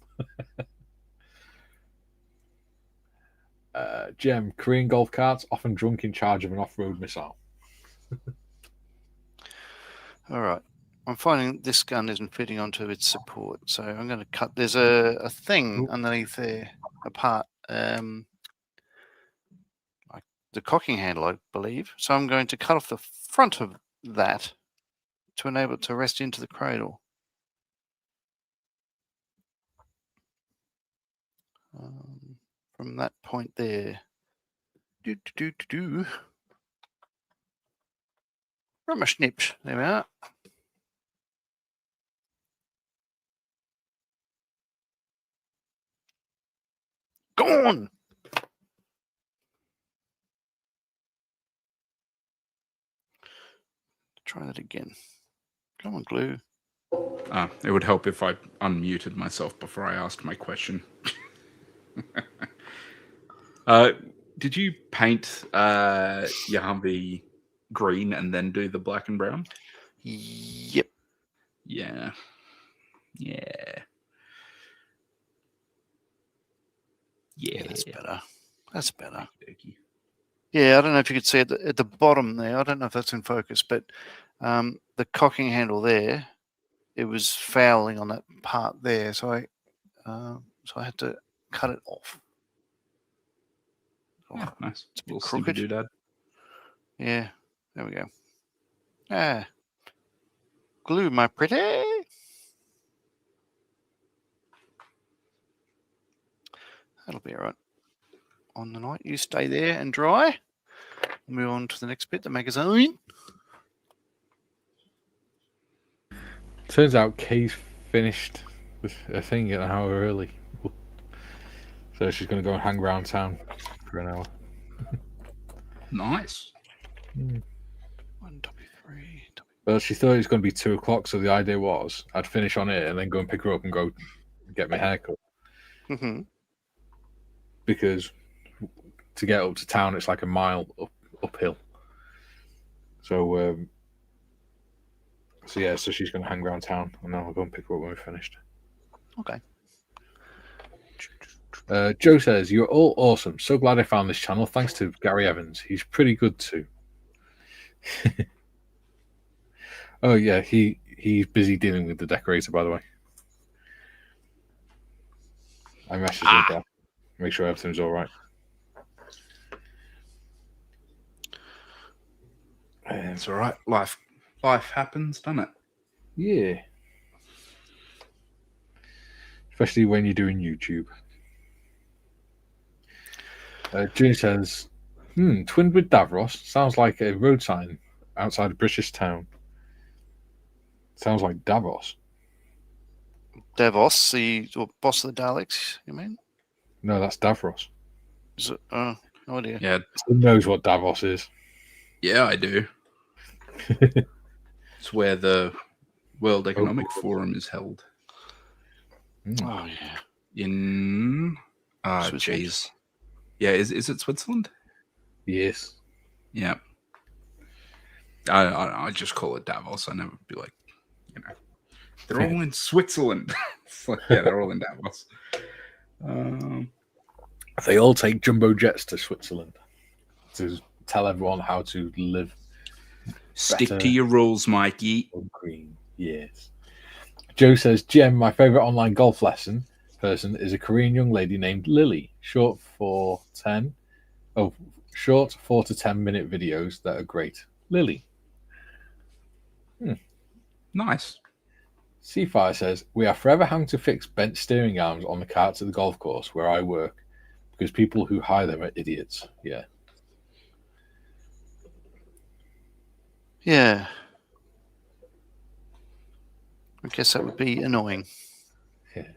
Jem, Korean golf carts, often drunk in charge of an off-road missile. All right. I'm finding this gun isn't fitting onto its support, so I'm going to cut. There's a thing underneath there, a part, like the cocking handle, I believe. So I'm going to cut off the front of that to enable it to rest into the cradle. From that point there. From a snips. There we are. Gone. try that again. Come on, glue. It would help if I unmuted myself before I asked my question. Did you paint your Humvee green and then do the black and brown? Yep. Yeah. That's better. That's better. Okey-dokey. Yeah, I don't know if you could see it at the bottom there. I don't know if that's in focus, but the cocking handle there, it was fouling on that part there, so I had to cut it off. Yeah, nice. It's a bit Little crooked. snippy doodad. Yeah, there we go. Glue, my pretty. That'll be all right. On the night, you stay there and dry. Move on to the next bit, the magazine. Turns out Kay's finished a thing an hour early. So she's going to go and hang around town for an hour. Nice. 1W3. Well, she thought it was going to be 2 o'clock, so the idea was I'd finish on it and then go and pick her up and go get my haircut. Mm-hmm. Because to get up to town, it's like a mile uphill. So, so she's going to hang around town, and then I'll go and pick her up when we're finished. Okay. Joe says, "You're all awesome. So glad I found this channel. Thanks to Gary Evans. He's pretty good too." Oh yeah, he's busy dealing with the decorator, by the way. I messaged him back. Make sure everything's all right. It's all right. Life happens, doesn't it? Yeah. Especially when you're doing YouTube. June says, twinned with Davros. Sounds like a road sign outside a British town. Sounds like Davos. Davos, the boss of the Daleks, you mean? No, that's Davros. Is it? Oh, no idea. Yeah. Who knows what Davos is? Yeah, I do. It's where the World Economic Forum is held. Oh, yeah. In... Switzerland? jeez. Yeah, is it Switzerland? Yes. Yeah. I just call it Davos. I never be like, they're all in Switzerland. It's like, yeah, they're all in Davos. They all take jumbo jets to Switzerland to tell everyone how to live. Stick Better. to your rules, Mikey. Green. Yes. Joe says, Jem, my favorite online golf lesson person is a Korean young lady named Lily. Short 4 to 10 minute videos that are great. Lily. Nice. Seafire says, we are forever having to fix bent steering arms on the carts at the golf course where I work because people who hire them are idiots. Yeah. Yeah. I guess that would be annoying. Yeah.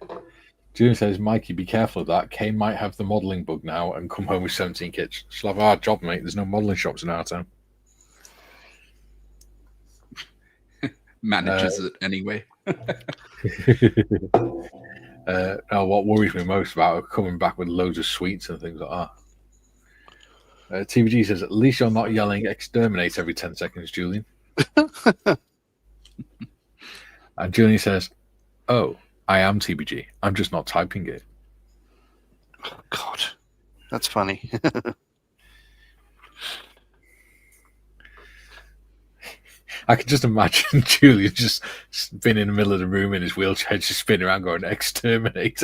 June says, Mikey, be careful of that. Kane might have the modelling bug now and come home with 17 kits. She'll have a hard job, mate. There's no modelling shops in our town. Manages it anyway. What worries me most about her coming back with loads of sweets and things like that. TVG says, at least you're not yelling exterminate every 10 seconds, Julian. And Julian says, oh, I am TBG. I'm just not typing it. Oh, God. That's funny. I can just imagine Julian just been in the middle of the room in his wheelchair, just spinning around going, exterminate.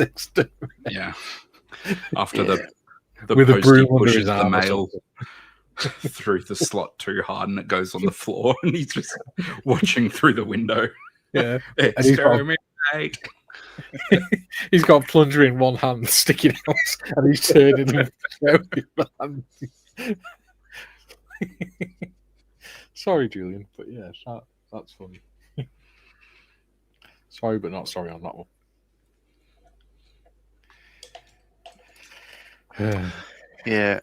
Yeah. After the with a postie broom under pushes his the arm or mail through the slot too hard and it goes on the floor and he's just watching through the window. Yeah. Exterminate. He's got a plunger in one hand sticking out and he's turning him. Sorry, Julian, but yeah, that's funny. Sorry, but not sorry on that one. Yeah.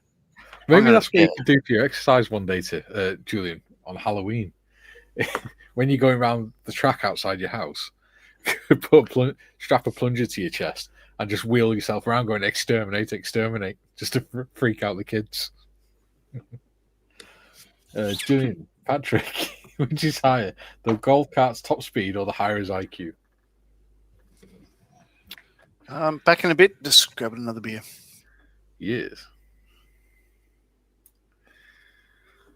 Maybe that's what you could do for your exercise one day, to Julian, on Halloween. when you're going around the track outside your house, strap a plunger to your chest and just wheel yourself around going exterminate, exterminate, just to freak out the kids. Julian, Patrick, which is higher, the golf cart's top speed or the higher's IQ? Back in a bit, just grabbing another beer. Yes.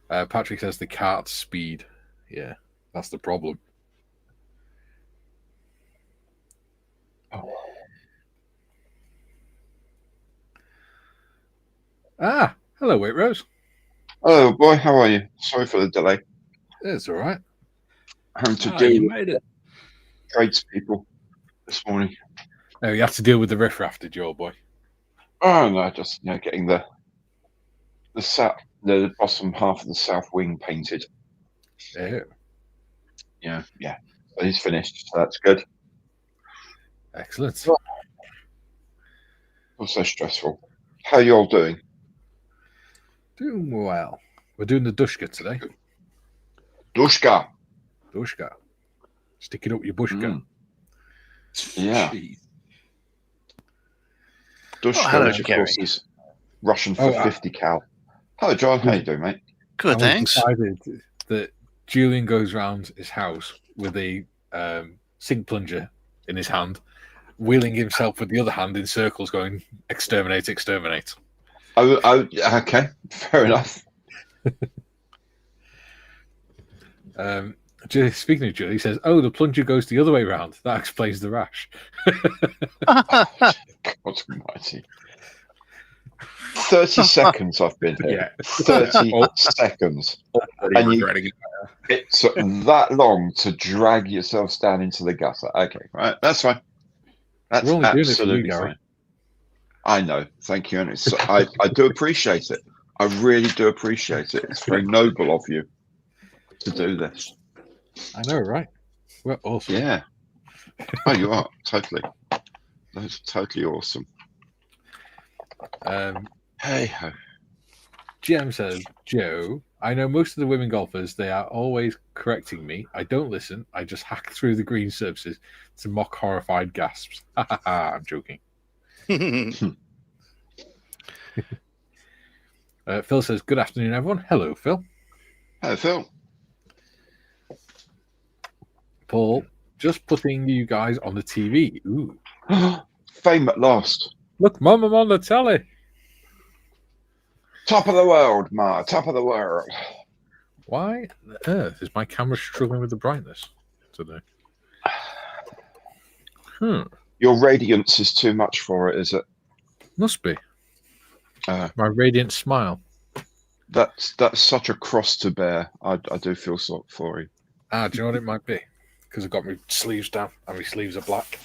Patrick says the cart's speed. Yeah, that's the problem. Oh. Hello, Waitrose. Oh boy, how are you? Sorry for the delay. It's all right. Having to You deal made with it. tradespeople this morning. Oh, you have to deal with the riffraff, did you, old boy? Oh no, just getting the bottom half of the south wing painted. Yeah. Yeah. So he's finished, so that's good. Excellent. Also stressful. How are you all doing? Doing well. We're doing the Dushka today. Dushka. Dushka. Stick it up your bushka. Yeah. Jeez. Dushka, hello, which of Gary. course is Russian for 50 cal. Hello, John. How you doing, mate? Good, And thanks. we've decided that Julian goes round his house with a sink plunger in his hand, wheeling himself with the other hand in circles, going exterminate, exterminate. Oh, okay. Fair enough. Speaking of Julie, he says, "Oh, the plunger goes the other way round. That explains the rash." God almighty. 30 seconds I've been here. 30 seconds. And Regretting it. it's that long to drag yourselves down into the gutter. Okay, right. That's fine. That's We're only doing it for you, absolutely Gary. fine. I know. Thank you. And I do appreciate it. I really do appreciate it. It's very noble of you to do this. I know, right? We're awesome. Yeah. Oh, you are. Totally. That's totally awesome. Hey ho. GM says, Joe, I know most of the women golfers, they are always correcting me. I don't listen. I just hack through the green surfaces to mock horrified gasps. Ha ha ha, I'm joking. Phil says, good afternoon, everyone. Hello, Phil. Hello, Phil. Paul, just putting you guys on the TV. Ooh. Fame at last. Look, Mum, I'm on the telly. Top of the world, Ma. Top of the world. Why on earth is my camera struggling with the brightness today? Your radiance is too much for it, is it? Must be. My radiant smile. That's such a cross to bear. I do feel so for you. Do you know what it might be? Because I've got my sleeves down and my sleeves are black.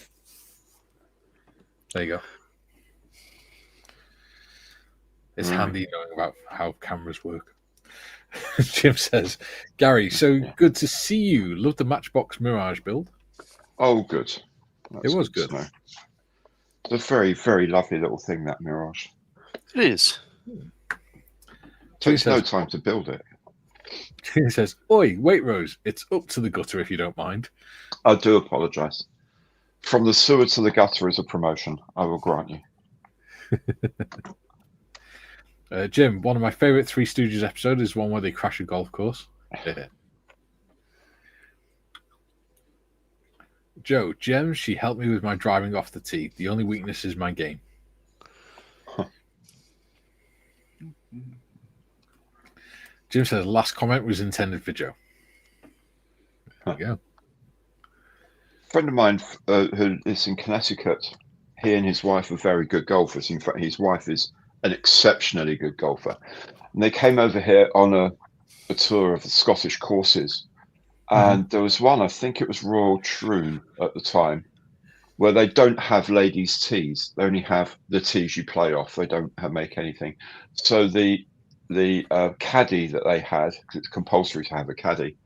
There you go. It's handy knowing about how cameras work. Jim says, Gary, so good to see you. Love the Matchbox Mirage build. Oh, good. It was good. to know. It's a very, very lovely little thing, that Mirage. It is. Takes no time to build it. He says, Oi, wait, Rose, it's up to the gutter if you don't mind. I do apologise. From the sewer to the gutter is a promotion, I will grant you. Jim, one of my favourite Three Stooges episodes is one where they crash a golf course. Yeah. Joe, Jem, she helped me with my driving off the tee. The only weakness is my game. Huh. Jim says, last comment was intended for Joe. There you go. A friend of mine who is in Connecticut, he and his wife are very good golfers. In fact, his wife is an exceptionally good golfer. And they came over here on a tour of the Scottish courses. And there was one, I think it was Royal Troon at the time, where they don't have ladies' tees. They only have the tees you play off. They don't make anything. So the caddy that they had, because it's compulsory to have a caddy,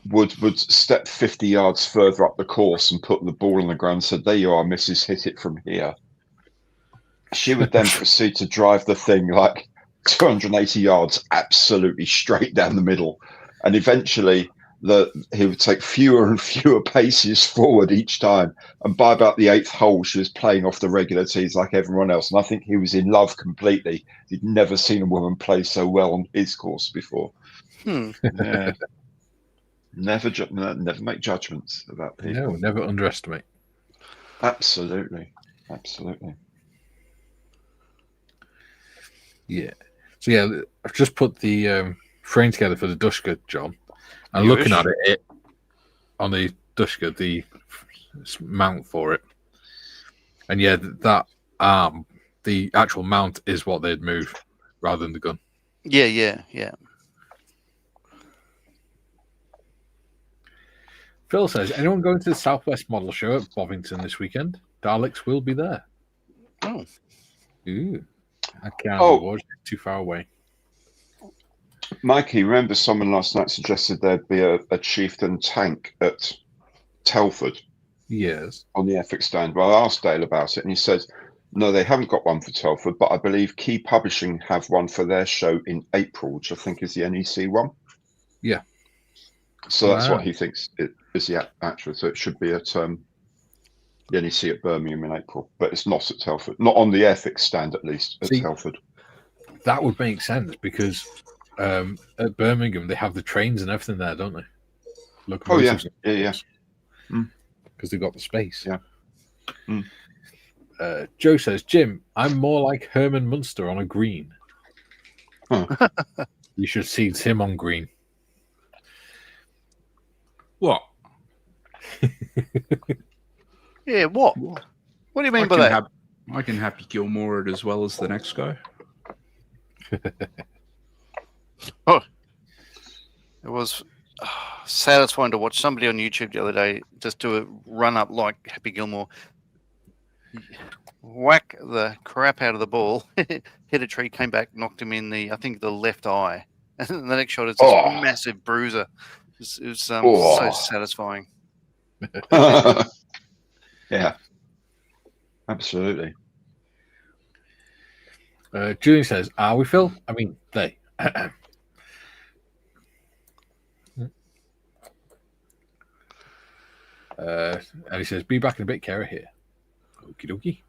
would step 50 yards further up the course and put the ball on the ground and said, there you are, Mrs. Hit it from here. She would then proceed to drive the thing like 280 yards absolutely straight down the middle. and eventually he would take fewer and fewer paces forward each time. And by about the 8th hole, she was playing off the regular tees like everyone else. And I think he was in love completely. He'd never seen a woman play so well on his course before. Yeah. Never make judgments about people. No, never underestimate. Absolutely. Absolutely. Yeah. So yeah, I've just put the frame together for the Dushka, John. And looking at it on the Dushka, the mount for it, and yeah, that the actual mount is what they'd move rather than the gun. Yeah. Phil says, anyone going to the Southwest Model Show at Bovington this weekend? Daleks will be there. Oh. Ooh. I can't watch it, too far away. Mikey, remember someone last night suggested there'd be a Chieftain tank at Telford? Yes. On the FX stand. Well, I asked Dale about it, and he said, no, they haven't got one for Telford, but I believe Key Publishing have one for their show in April, which I think is the NEC one. Yeah. So that's what he thinks it is the actual. So it should be at the NEC at Birmingham in April, but it's not at Telford. Not on the FX stand, at least, at Telford. That would make sense because at Birmingham they have the trains and everything there, don't they? Locomotives. Oh yeah. Because they've got the space. Yeah. Joe says, Jim, I'm more like Herman Munster on a green. Huh. You should see Tim on green. What? Yeah, what? What do you mean by that? I can Happy Gilmore it as well as the next guy. It was satisfying to watch somebody on YouTube the other day just do a run up like Happy Gilmore, whack the crap out of the ball, hit a tree, came back, knocked him in the left eye, and the next shot is this massive bruiser. It was so satisfying. Yeah, absolutely. Julian says, are we, Phil? I mean, they. And he says, be back in a bit, Kara here. Okie dokie.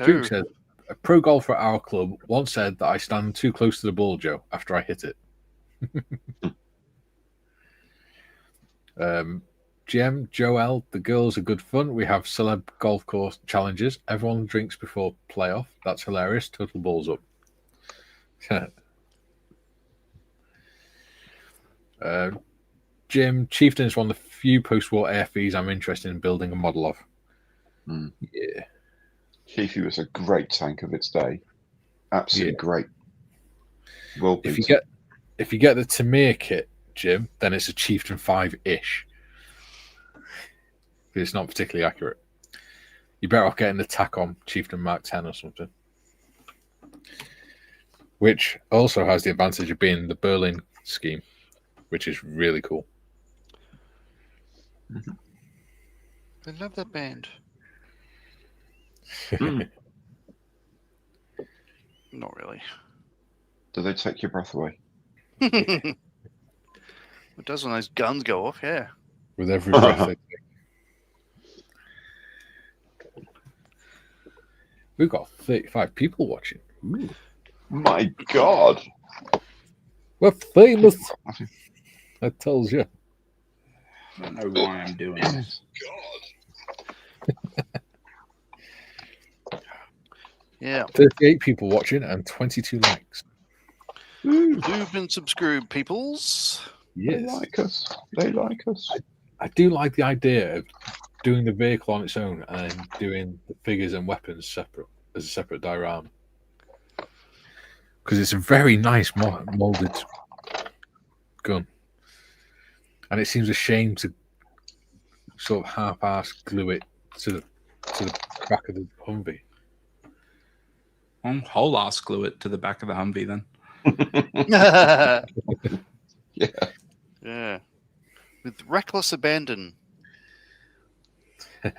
Duke says, a pro golfer at our club once said that I stand too close to the ball, Joe, after I hit it. GM, Joel, the girls are good fun. We have celeb golf course challenges. Everyone drinks before playoff. That's hilarious. Total balls up. Jim, Chieftain is one of the few post-war AFVs I'm interested in building a model of. Yeah. Chiefy was a great tank of its day. Absolutely great. Well, if you get the Tamir kit, Jim, then it's a Chieftain 5-ish. But it's not particularly accurate. You're better off getting the TACOM Chieftain Mark 10 or something. Which also has the advantage of being the Berlin scheme, which is really cool. I love that band. Not really. Do they take your breath away? It does when those guns go off, yeah. With every breath they take. We've got 35 people watching. Ooh. My God. We're famous. That tells you. I don't know why I'm doing this. Yeah. 38 people watching and 22 likes. You've been subscribed, peoples. Yes. They like us. They like us. I do like the idea of doing the vehicle on its own and doing the figures and weapons separate as a separate diorama. Because it's a very nice molded gun. And it seems a shame to sort of half-ass glue it to the back of the Humvee. Well, whole ass glue it to the back of the Humvee then. Yeah. With reckless abandon. The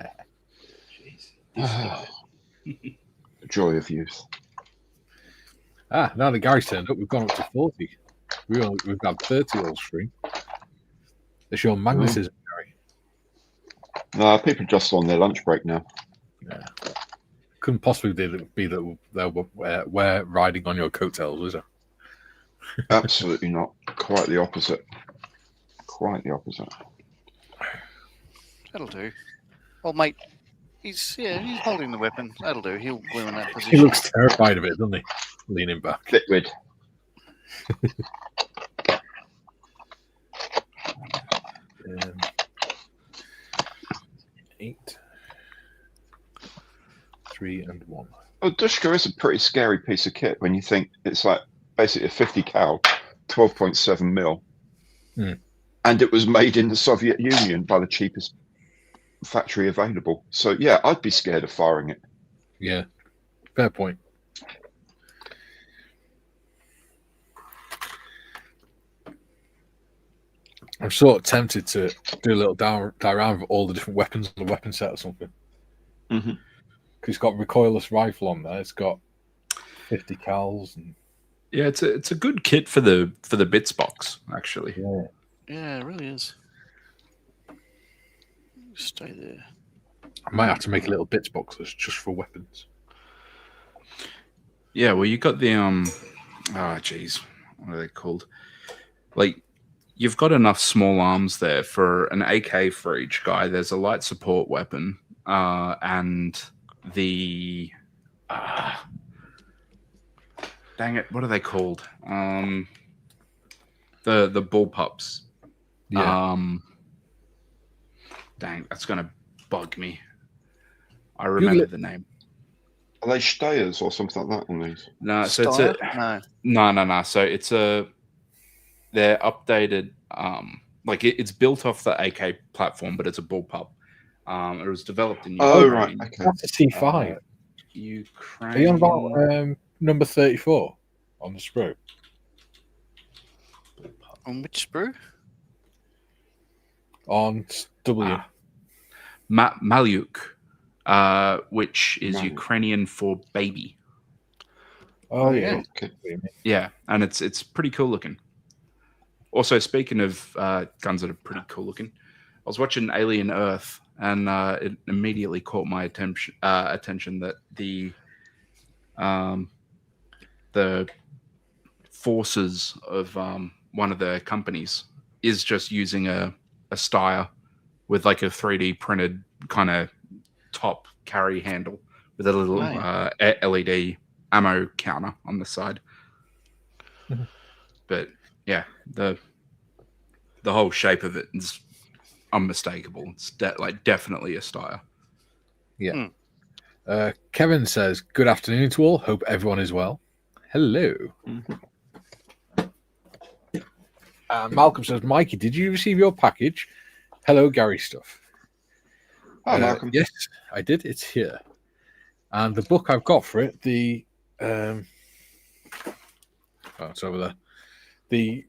joy of youth. Now the guy's turned up. We've gone up to 40. We've got 30 all stream. It's your magnetism, Gary. No, people just on their lunch break now. Yeah. Couldn't possibly be that we're riding on your coattails, is it? Absolutely not. Quite the opposite. Quite the opposite. That'll do. Well, mate, he's holding the weapon. That'll do. He'll glue in that He position. looks terrified of it, doesn't he? Leaning back. Liquid. 8, 3, and 1. Well, Dushka is a pretty scary piece of kit when you think it's like basically a 50 cal, 12.7 mil, and it was made in the Soviet Union by the cheapest factory available. So yeah, I'd be scared of firing it. Yeah, fair point. I'm sort of tempted to do a little diorama of all the different weapons on the weapon set or something. Mm-hmm. It's got recoilless rifle on there. It's got 50 cals. And... Yeah, it's a good kit for the bits box, actually. Yeah, it really is. Stay there. I might have to make a little bits box that's just for weapons. Yeah, well, you got the what are they called? Like, you've got enough small arms there for an AK for each guy. There's a light support weapon, and the dang it, what are they called? The bullpups. Yeah. Dang, that's gonna bug me. I remember the name. Are they Steyers or something like that on these? No, so Steyr? it's no. So they're updated. Like it's built off the AK platform, but it's a bullpup. It was developed in Ukraine. Oh right, okay. That's a C5. Ukraine. Are you on about number 34 on the sprue? On which sprue? On W. Malyuk, which is Malyuk. Ukrainian for baby. Oh yeah. Okay. Yeah, and it's pretty cool looking. Also, speaking of guns that are pretty cool looking, I was watching Alien Earth, and it immediately caught my attention that the forces of one of the companies is just using a Steyr with like a 3D printed kind of top carry handle with a little LED ammo counter on the side. But yeah, the whole shape of it is unmistakable. It's definitely a Steyr. Yeah. Kevin says, "Good afternoon to all. Hope everyone is well." Hello. Malcolm says, "Mikey, did you receive your package? Hello, Gary stuff." Hi, Malcolm. Yes, I did. It's here, and the book I've got for it, it's over there. The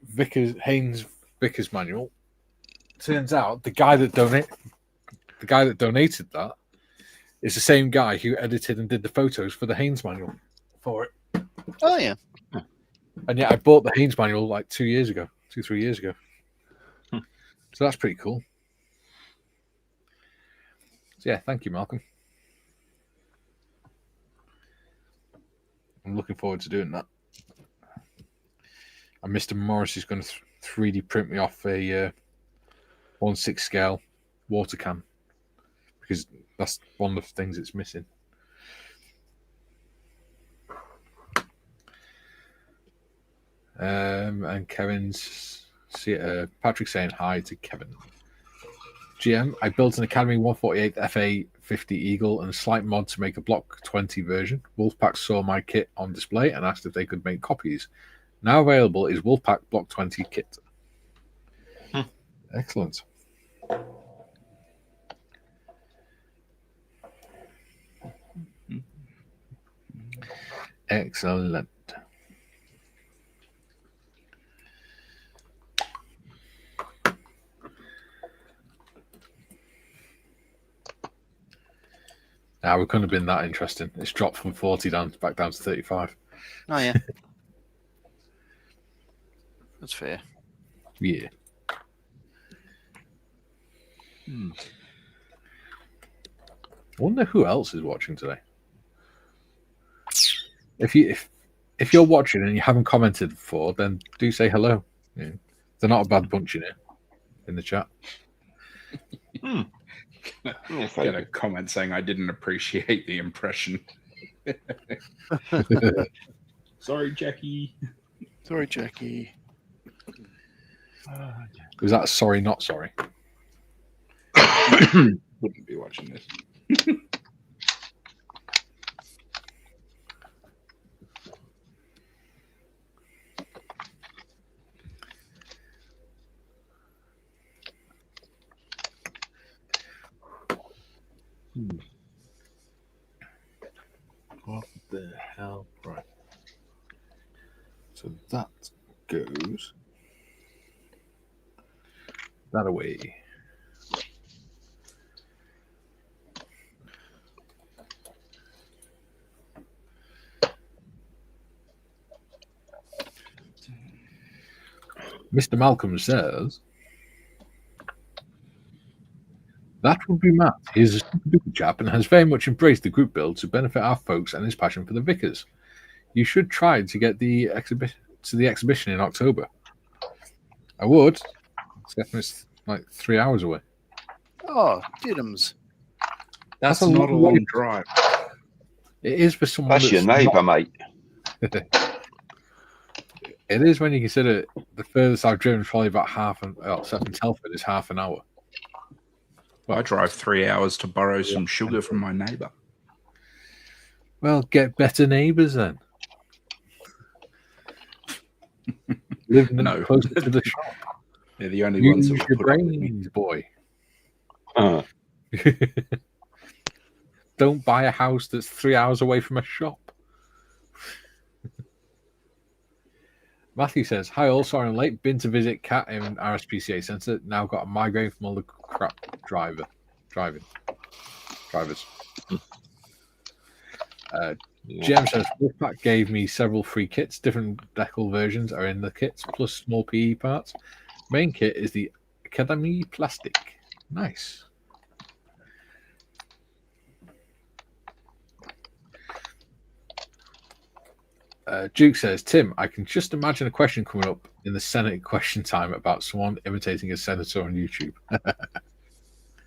Haynes Vickers manual. Turns out the guy that donated that is the same guy who edited and did the photos for the Haynes manual for it. Oh yeah. And yet I bought the Haynes manual like 3 years ago. So that's pretty cool. So yeah, thank you, Malcolm. I'm looking forward to doing that. And Mr. Morris is going to 3D print me off a 1/6 scale water can, because that's one of the things it's missing. And Patrick's saying hi to Kevin. GM, I built an Academy 148 FA50 Eagle and a slight mod to make a Block 20 version. Wolfpack saw my kit on display and asked if they could make copies. Now available is Wolfpack Block 20 kit. Excellent. Excellent. Now we couldn't have been that interesting. It's dropped from 40 back down to 35. Oh yeah. That's fair. Yeah. Wonder who else is watching today. If you're watching and you haven't commented before, then do say hello. Yeah. They're not a bad bunch in here in the chat. Get a comment saying I didn't appreciate the impression. Sorry, Jackie. Sorry, Jackie. Was that sorry, not sorry? Wouldn't be watching this. What the hell? Right. So that goes that away. Mr. Malcolm says that would be Matt. He's a super duper chap and has very much embraced the group build to benefit our folks and his passion for the Vickers. You should try to get the exhibition in October. I would. It's like 3 hours away. Oh, Diddums. That's not a long drive. It is for someone. That's your neighbour, mate. It is when you consider the furthest I've driven is probably about except from Telford is half an hour. Well, I drive 3 hours to borrow some sugar from my neighbour. Well, get better neighbours then. Live closer to the shop. They're the only ones Use that your will put up with me. brains, boy. Don't buy a house that's 3 hours away from a shop. Matthew says, hi, all sorry I'm late. Been to visit Kat in RSPCA Centre. Now got a migraine from all the crap drivers. Jem says, Wolfpack gave me several free kits. Different decal versions are in the kits, plus small PE parts. Main kit is the Academy Plastic. Nice. Duke says, Tim, I can just imagine a question coming up in the Senate question time about someone imitating a senator on YouTube.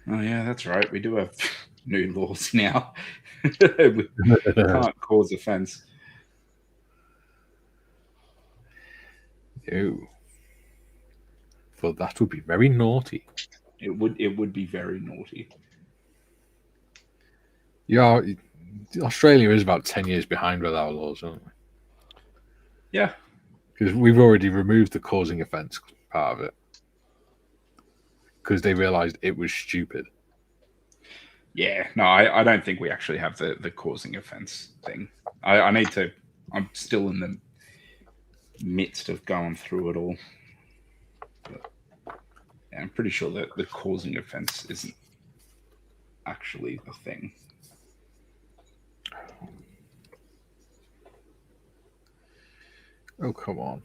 Oh, yeah, that's right. We do have new laws now. We can't cause offence. No. But that would be very naughty. It would be very naughty. Yeah, Australia is about 10 years behind with our laws, aren't we? Yeah. Because we've already removed the causing offence part of it. Because they realised it was stupid. Yeah, no, I don't think we actually have the causing offence thing. I'm still in the midst of going through it all. But, yeah, I'm pretty sure that the causing offence isn't actually the thing. Oh, come on.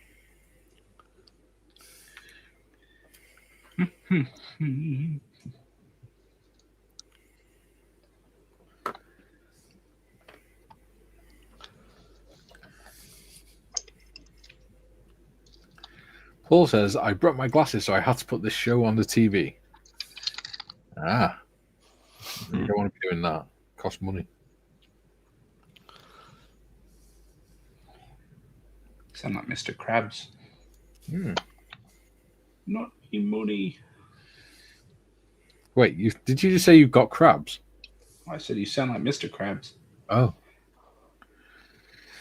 Paul says, I broke my glasses, so I had to put this show on the TV. Ah. You don't want to be doing that. Costs money. Sound like Mr. Krabs. Not any money. Wait, did you just say you've got crabs? I said you sound like Mr. Krabs. Oh.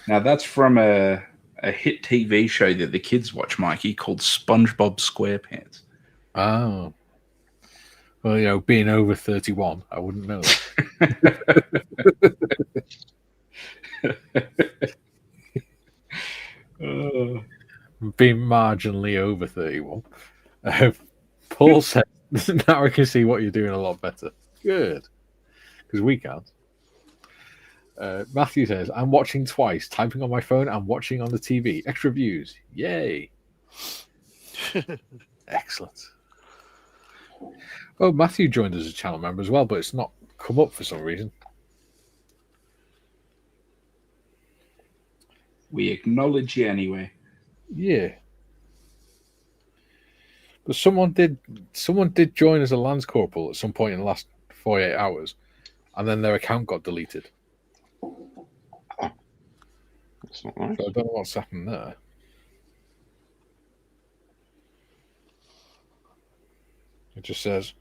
Now that's from a hit TV show that the kids watch, Mikey, called SpongeBob SquarePants. Oh. Well, being over 31, I wouldn't know that. Being marginally over 31. Paul said, now I can see what you're doing a lot better. Good. Because we can't. Matthew says, I'm watching twice, typing on my phone and watching on the TV. Extra views. Yay. Excellent. Oh, Matthew joined as a channel member as well, but it's not come up for some reason. We acknowledge you anyway. Yeah. But someone did join as a Lance Corporal at some point in the last 48 hours, and then their account got deleted. That's not nice. So I don't know what's happened there. It just says,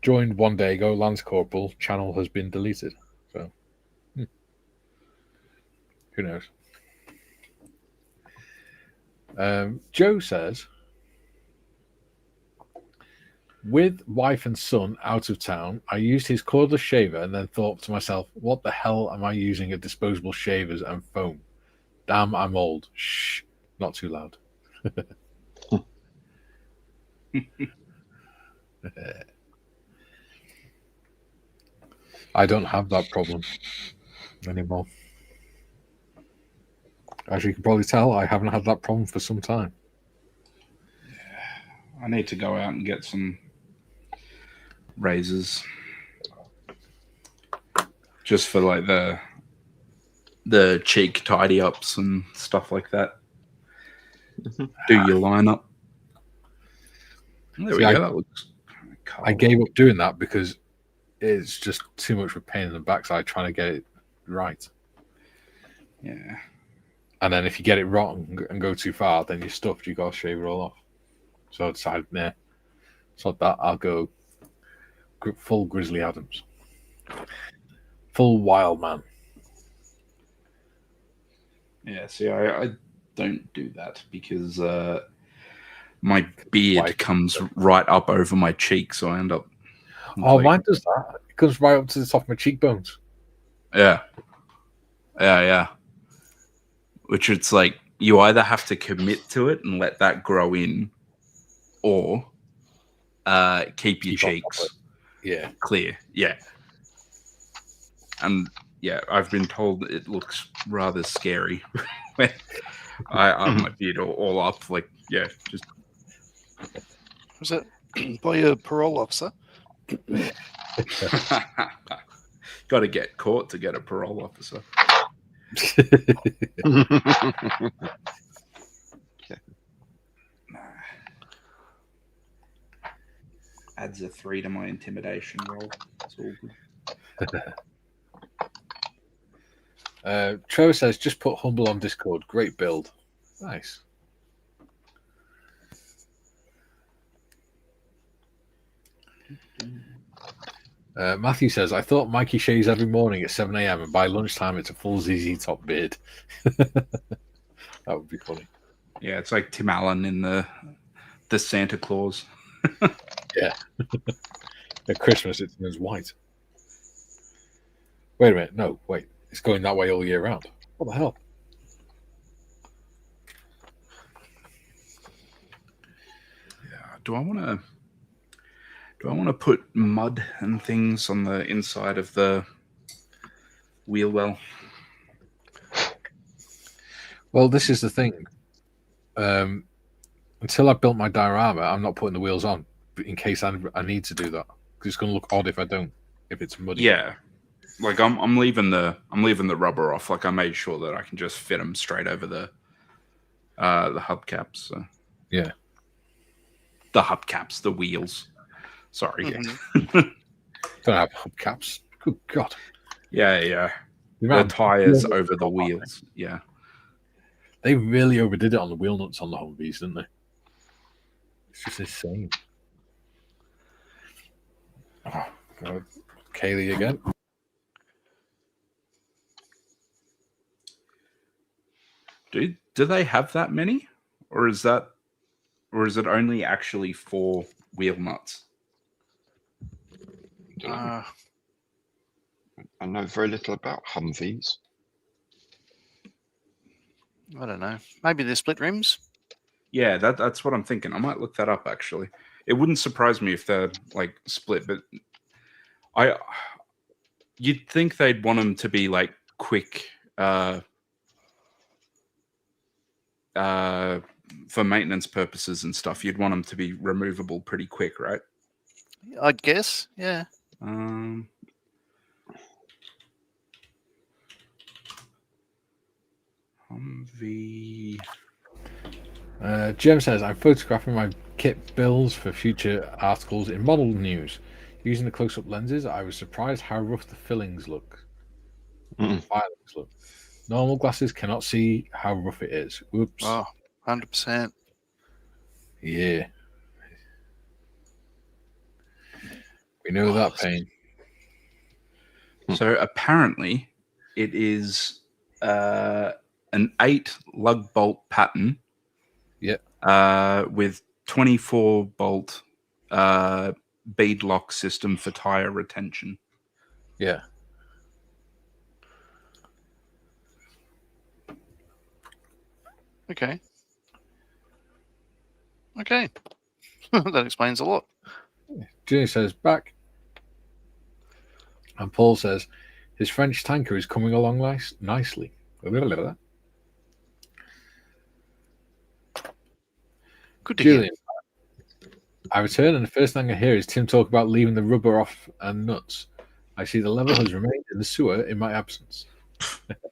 joined 1 day ago, Lance Corporal, channel has been deleted. So, who knows? Joe says, with wife and son out of town, I used his cordless shaver and then thought to myself, what the hell am I using a disposable shavers and foam? Damn, I'm old. Shh, not too loud. I don't have that problem anymore. As you can probably tell, I haven't had that problem for some time. I need to go out and get some razors, just for like the cheek tidy ups and stuff like that. Do your lineup. There we go. That looks cool. I gave up doing that because it's just too much of a pain in the backside trying to get it right. Yeah. And then if you get it wrong and go too far, then you're stuffed. You got to shave it all off. So I decided, nah, it's not that. I'll go full Grizzly Adams. Full wild man. Yeah, see, I don't do that because my beard comes right up over my cheek, so I end up... Oh, mine does that. It comes right up to the top of my cheekbones. Yeah. Yeah. Which it's like, you either have to commit to it and let that grow in, or keep your cheeks clear. Yeah. And yeah, I've been told it looks rather scary when I have my beard all up. Like, yeah, just... Was it by a parole officer? Got to get caught to get a parole officer. Adds a 3 to my intimidation roll. It's all good. Trevor says, just put Humble on Discord. Great build. Nice. Matthew says, I thought Mikey shaves every morning at 7 a.m. and by lunchtime it's a full ZZ Top beard. That would be funny. Yeah, it's like Tim Allen in the Santa Claus. Yeah. At Christmas it turns white. Wait a minute. No, wait. It's going that way all year round. What the hell? Yeah. Do I want to put mud and things on the inside of the wheel well? Well, this is the thing. Until I've built my diorama, I'm not putting the wheels on in case I need to do that. Because it's going to look odd if I don't. If it's muddy. Yeah. Like I'm leaving the rubber off. Like I made sure that I can just fit them straight over the hubcaps. So. Yeah. The hubcaps, the wheels. Sorry. Mm-hmm. Don't have hubcaps. Good God. Yeah. The tires over the wheels. Yeah. They really overdid it on the wheel nuts on the Humvees, didn't they? It's just insane. Oh, God. Kaylee again. Do they have that many? Or is it only actually 4 wheel nuts? I know very little about Humvees. I don't know. Maybe they're split rims. Yeah, that's what I'm thinking. I might look that up actually. It wouldn't surprise me if they're like split, but you'd think they'd want them to be like quick for maintenance purposes and stuff. You'd want them to be removable pretty quick, right? I'd guess. Yeah. Humvee. Jim says, I'm photographing my kit builds for future articles in model news. Using the close-up lenses, I was surprised how rough the filings look. Filings look. Normal glasses cannot see how rough it is. Whoops. Oh, 100%. Yeah. We know that pain. So apparently it is an 8 lug bolt pattern. Yeah. With 24 bolt bead lock system for tire retention. Yeah. Okay. That explains a lot. Ginny says, back. And Paul says, his French tanker is coming along nicely. Good to hear. Julian, I return and the first thing I hear is Tim talk about leaving the rubber off and nuts. I see the level has remained in the sewer in my absence.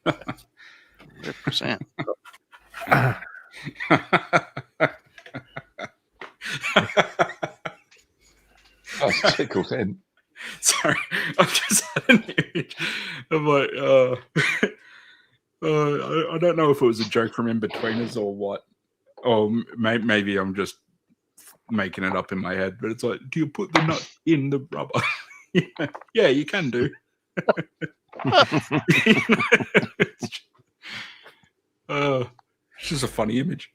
100%. That's tickled him. Sorry, I just had an image. I'm like, I don't know if it was a joke from In Betweeners or what. Or maybe I'm just making it up in my head. But it's like, do you put the nut in the rubber? Yeah, you can do. It's just a funny image.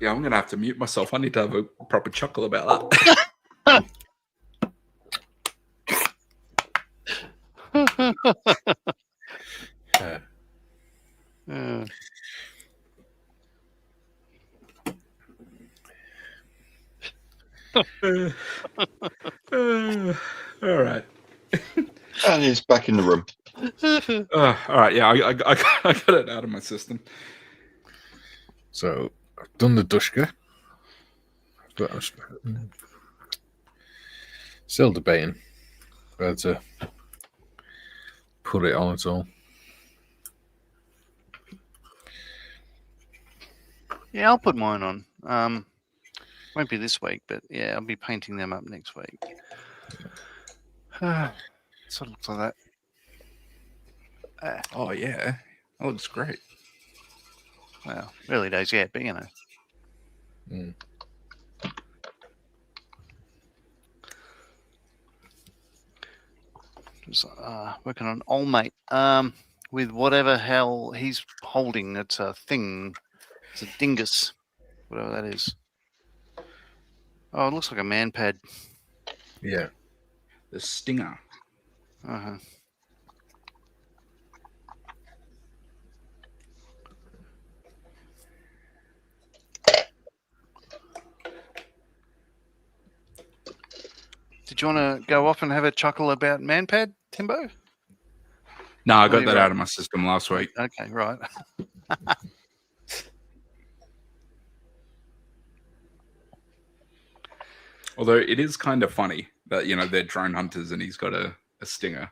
Yeah, I'm gonna have to mute myself. I need to have a proper chuckle about that. All right. And he's back in the room. All right. Yeah, I got it out of my system. So I've done the Dushka. But I'm still debating whether to put it on at all. Yeah, I'll put mine on. Won't be this week, but yeah, I'll be painting them up next week. Sort of looks like that. Oh yeah, that looks great. Well, early days yet, but you know. Just working on Old Mate with whatever hell he's holding. It's a thing. It's a dingus, whatever that is. Oh, it looks like a man pad. Yeah. The Stinger. Did you want to go off and have a chuckle about Manpad, Timbo? No, I got that out of my system last week. Okay, right. Although it is kind of funny that, you know, they're drone hunters and he's got a Stinger.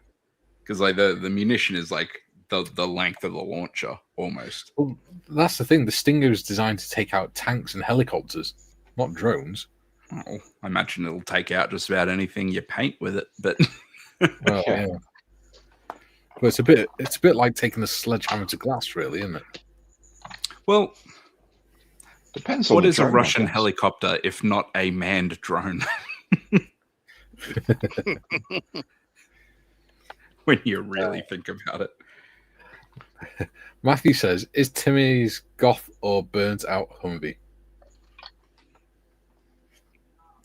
Because like the munition is like the length of the launcher almost. Well, that's the thing. The Stinger is designed to take out tanks and helicopters, not drones. Oh, I imagine it'll take out just about anything you paint with it, but well, yeah. But it's a bit like taking a sledgehammer to glass, really, isn't it? Well, depends on what the is a drone, Russian helicopter if not a manned drone? When you really think about it. Matthew says, is Timmy's goth or burnt out Humvee?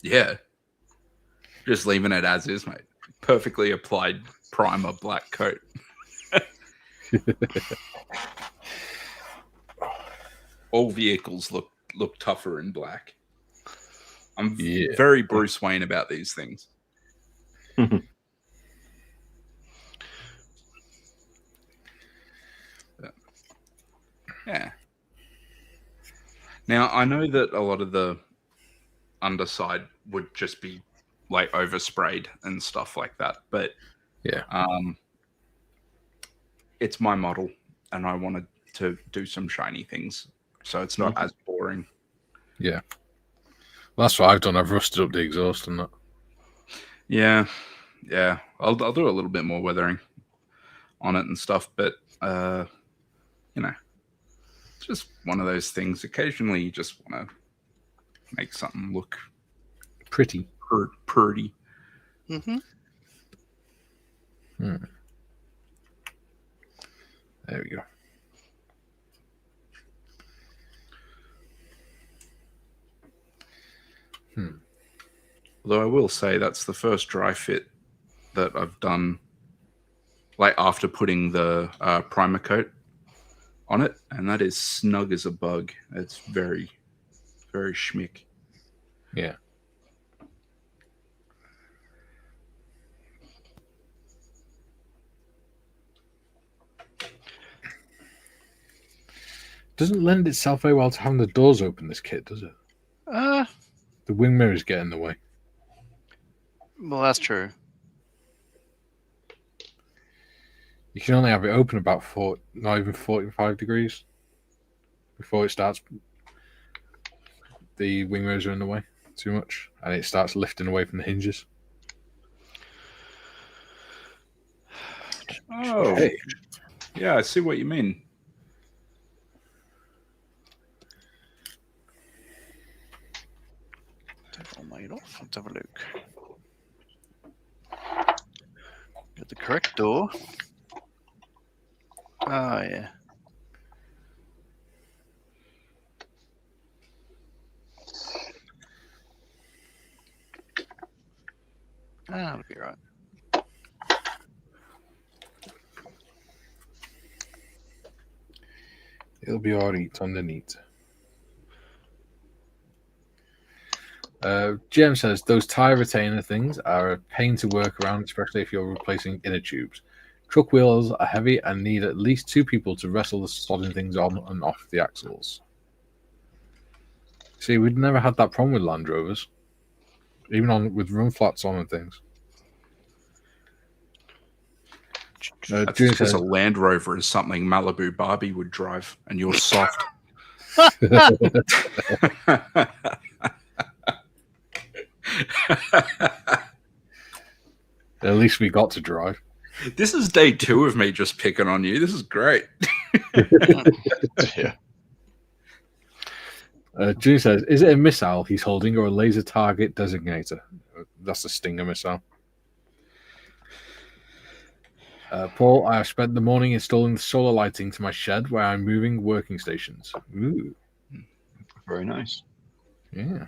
Yeah. Just leaving it as is, mate. Perfectly applied primer black coat. All vehicles look tougher in black. I'm very Bruce Wayne about these things. Yeah. Now, I know that a lot of the underside would just be like oversprayed and stuff like that, but Yeah. it's my model and I wanted to do some shiny things, so it's not as boring. Yeah. Well, that's what I've done. I've rusted up the exhaust and that. Yeah. I'll do a little bit more weathering on it and stuff, but you know, it's just one of those things. Occasionally, you just want to make something look Pretty. pretty. Mm-hmm. There we go. Although I will say that's the first dry fit that I've done, like after putting the primer coat on it, and that is snug as a bug. It's very, very schmick. Yeah. Doesn't lend itself very well to having the doors open, this kit, does it? The wing mirrors get in the way. Well, that's true. You can only have it open about not even 45 degrees before it starts. The wing mirrors are in the way too much, and it starts lifting away from the hinges. Oh, Hey. Yeah, I see what you mean. All made off. Let's have a look. Got the correct door. Oh, yeah. That'll be right. It'll be alright underneath. Jem says those tire retainer things are a pain to work around, especially if you're replacing inner tubes. Truck wheels are heavy and need at least 2 people to wrestle the slotting things on and off the axles. See, we'd never had that problem with Land Rovers, even with run flats on and things. That's because a Land Rover is something Malibu Barbie would drive, and you're soft. At least we got to drive. This is day 2 of me just picking on you. This is great. Yeah. June says, is it a missile he's holding or a laser target designator? That's a Stinger missile. Paul, I have spent the morning installing the solar lighting to my shed where I'm moving working stations. Ooh. Very nice. Yeah.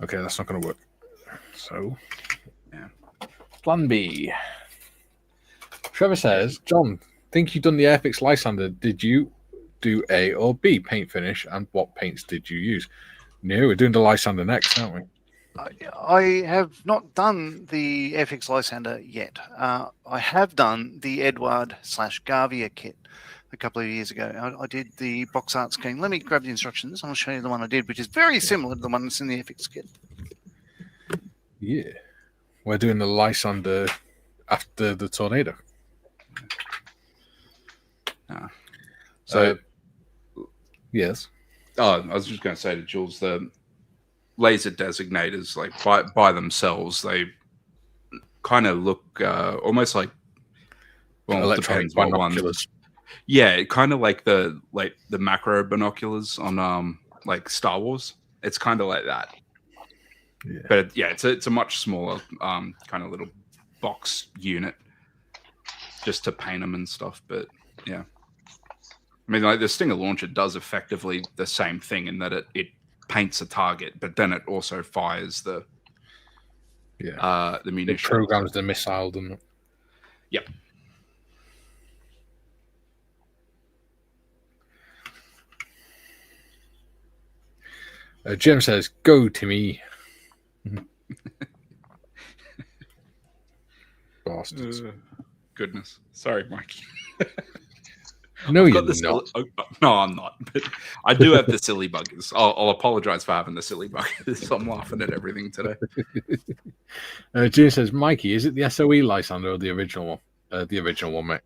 Okay, that's not going to work. So, yeah. Plan B. Trevor says, John, think you've done the Airfix Lysander. Did you do A or B paint finish, and what paints did you use? No, we're doing the Lysander next, aren't we? I have not done the FX Lysander yet. I have done the Edward/Garvia kit a couple of years ago. I did the box art scheme. Let me grab the instructions. I'll show you the one I did, which is very similar to the one that's in the FX kit. Yeah. We're doing the Lysander after the tornado. So, yes. Oh, I was just going to say to Jules, the laser designators, like by themselves, they kind of look almost like, well, electronic depends binoculars. Yeah, kind of like the macro binoculars on like Star Wars. It's kind of like that. Yeah. But it's a much smaller kind of little box unit just to paint them and stuff. But yeah, I mean, like the Stinger launcher does effectively the same thing in that it paints a target, but then it also fires the munitions. It programs the missile, doesn't it? Yep. Jim says, "Go, Timmy." Bastards. Goodness. Sorry, Mike. No, I've you're got the not. no, I'm not. But I do have the silly buggers. I'll apologize for having the silly buggers. I'm laughing at everything today. June says, Mikey, is it the SOE Lysander or the original one? The original one, mate.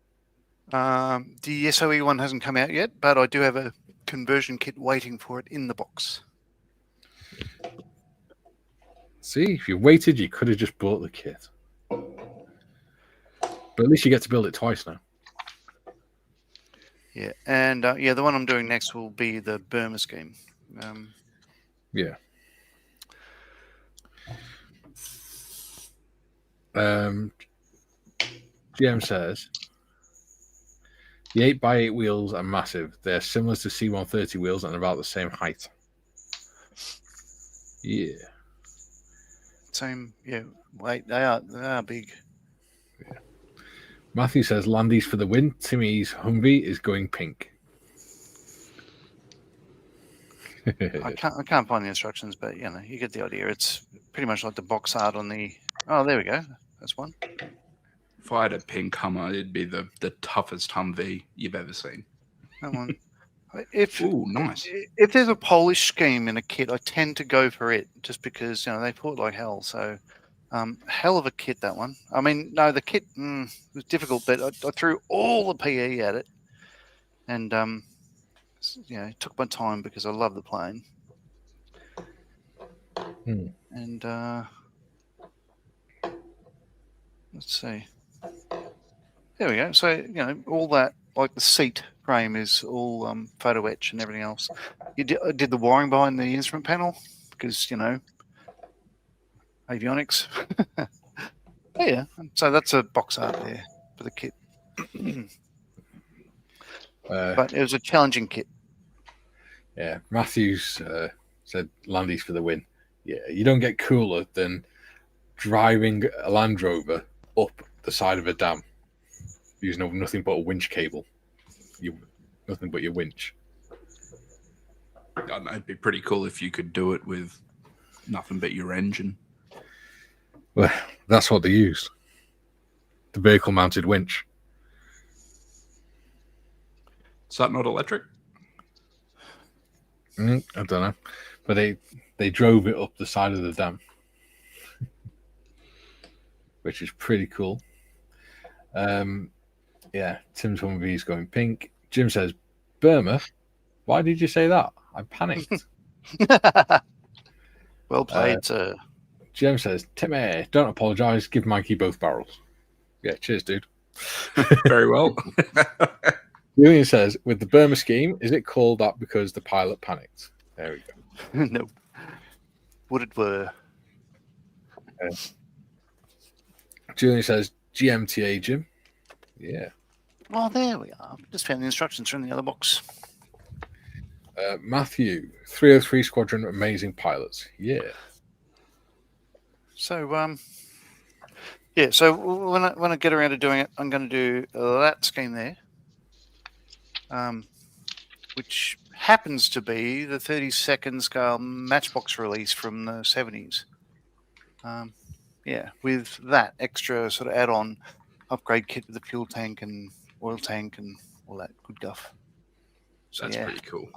The SOE one hasn't come out yet, but I do have a conversion kit waiting for it in the box. See, if you waited, you could have just bought the kit. But at least you get to build it twice now. Yeah, and the one I'm doing next will be the Burma scheme. Yeah. GM says the 8x8 wheels are massive. They're similar to C130 wheels and about the same height. Yeah. Same, yeah. Wait, they are big. Yeah. Matthew says Landies for the win. Timmy's Humvee is going pink. I can't find the instructions, but you get the idea. It's pretty much like the box art on the. Oh, there we go. That's one. If I had a pink Hummer, it'd be the toughest Humvee you've ever seen. That one. Ooh, nice. If there's a Polish scheme in a kit, I tend to go for it just because they put like hell. So, hell of a kit, that one. I mean, no, the kit was difficult, but I threw all the PE at it, and it took my time because I love the plane. And let's see. There we go. So all that, like the seat frame, is all photo etch and everything else. I did the wiring behind the instrument panel because avionics. Yeah. So that's a box art there for the kit. But it was a challenging kit. Yeah, Matthews said Landies for the win. Yeah, you don't get cooler than driving a Land Rover up the side of a dam using nothing but a winch cable. Nothing but your winch. I don't know, it'd be pretty cool if you could do it with nothing but your engine. Well, that's what they used. The vehicle-mounted winch. Is that not electric? I don't know. But they drove it up the side of the dam. Which is pretty cool. Yeah, Tim's Humvee is going pink. Jim says, Burma? Why did you say that? I panicked. Well played, sir. Jim says, Timmy, don't apologise. Give Mikey both barrels. Yeah, cheers, dude. Very well. Julian says, with the Burma scheme, is it called that because the pilot panicked? There we go. No. Would it were. Julian says, GMTA, Jim. Yeah. Oh, there we are. Just found the instructions from the other box. Matthew, 303 Squadron, amazing pilots. Yeah. So, so when I get around to doing it, I'm going to do that scheme there, which happens to be the 32nd scale Matchbox release from the 70s. With that extra sort of add-on upgrade kit with the fuel tank and oil tank and all that good guff. So, that's pretty cool.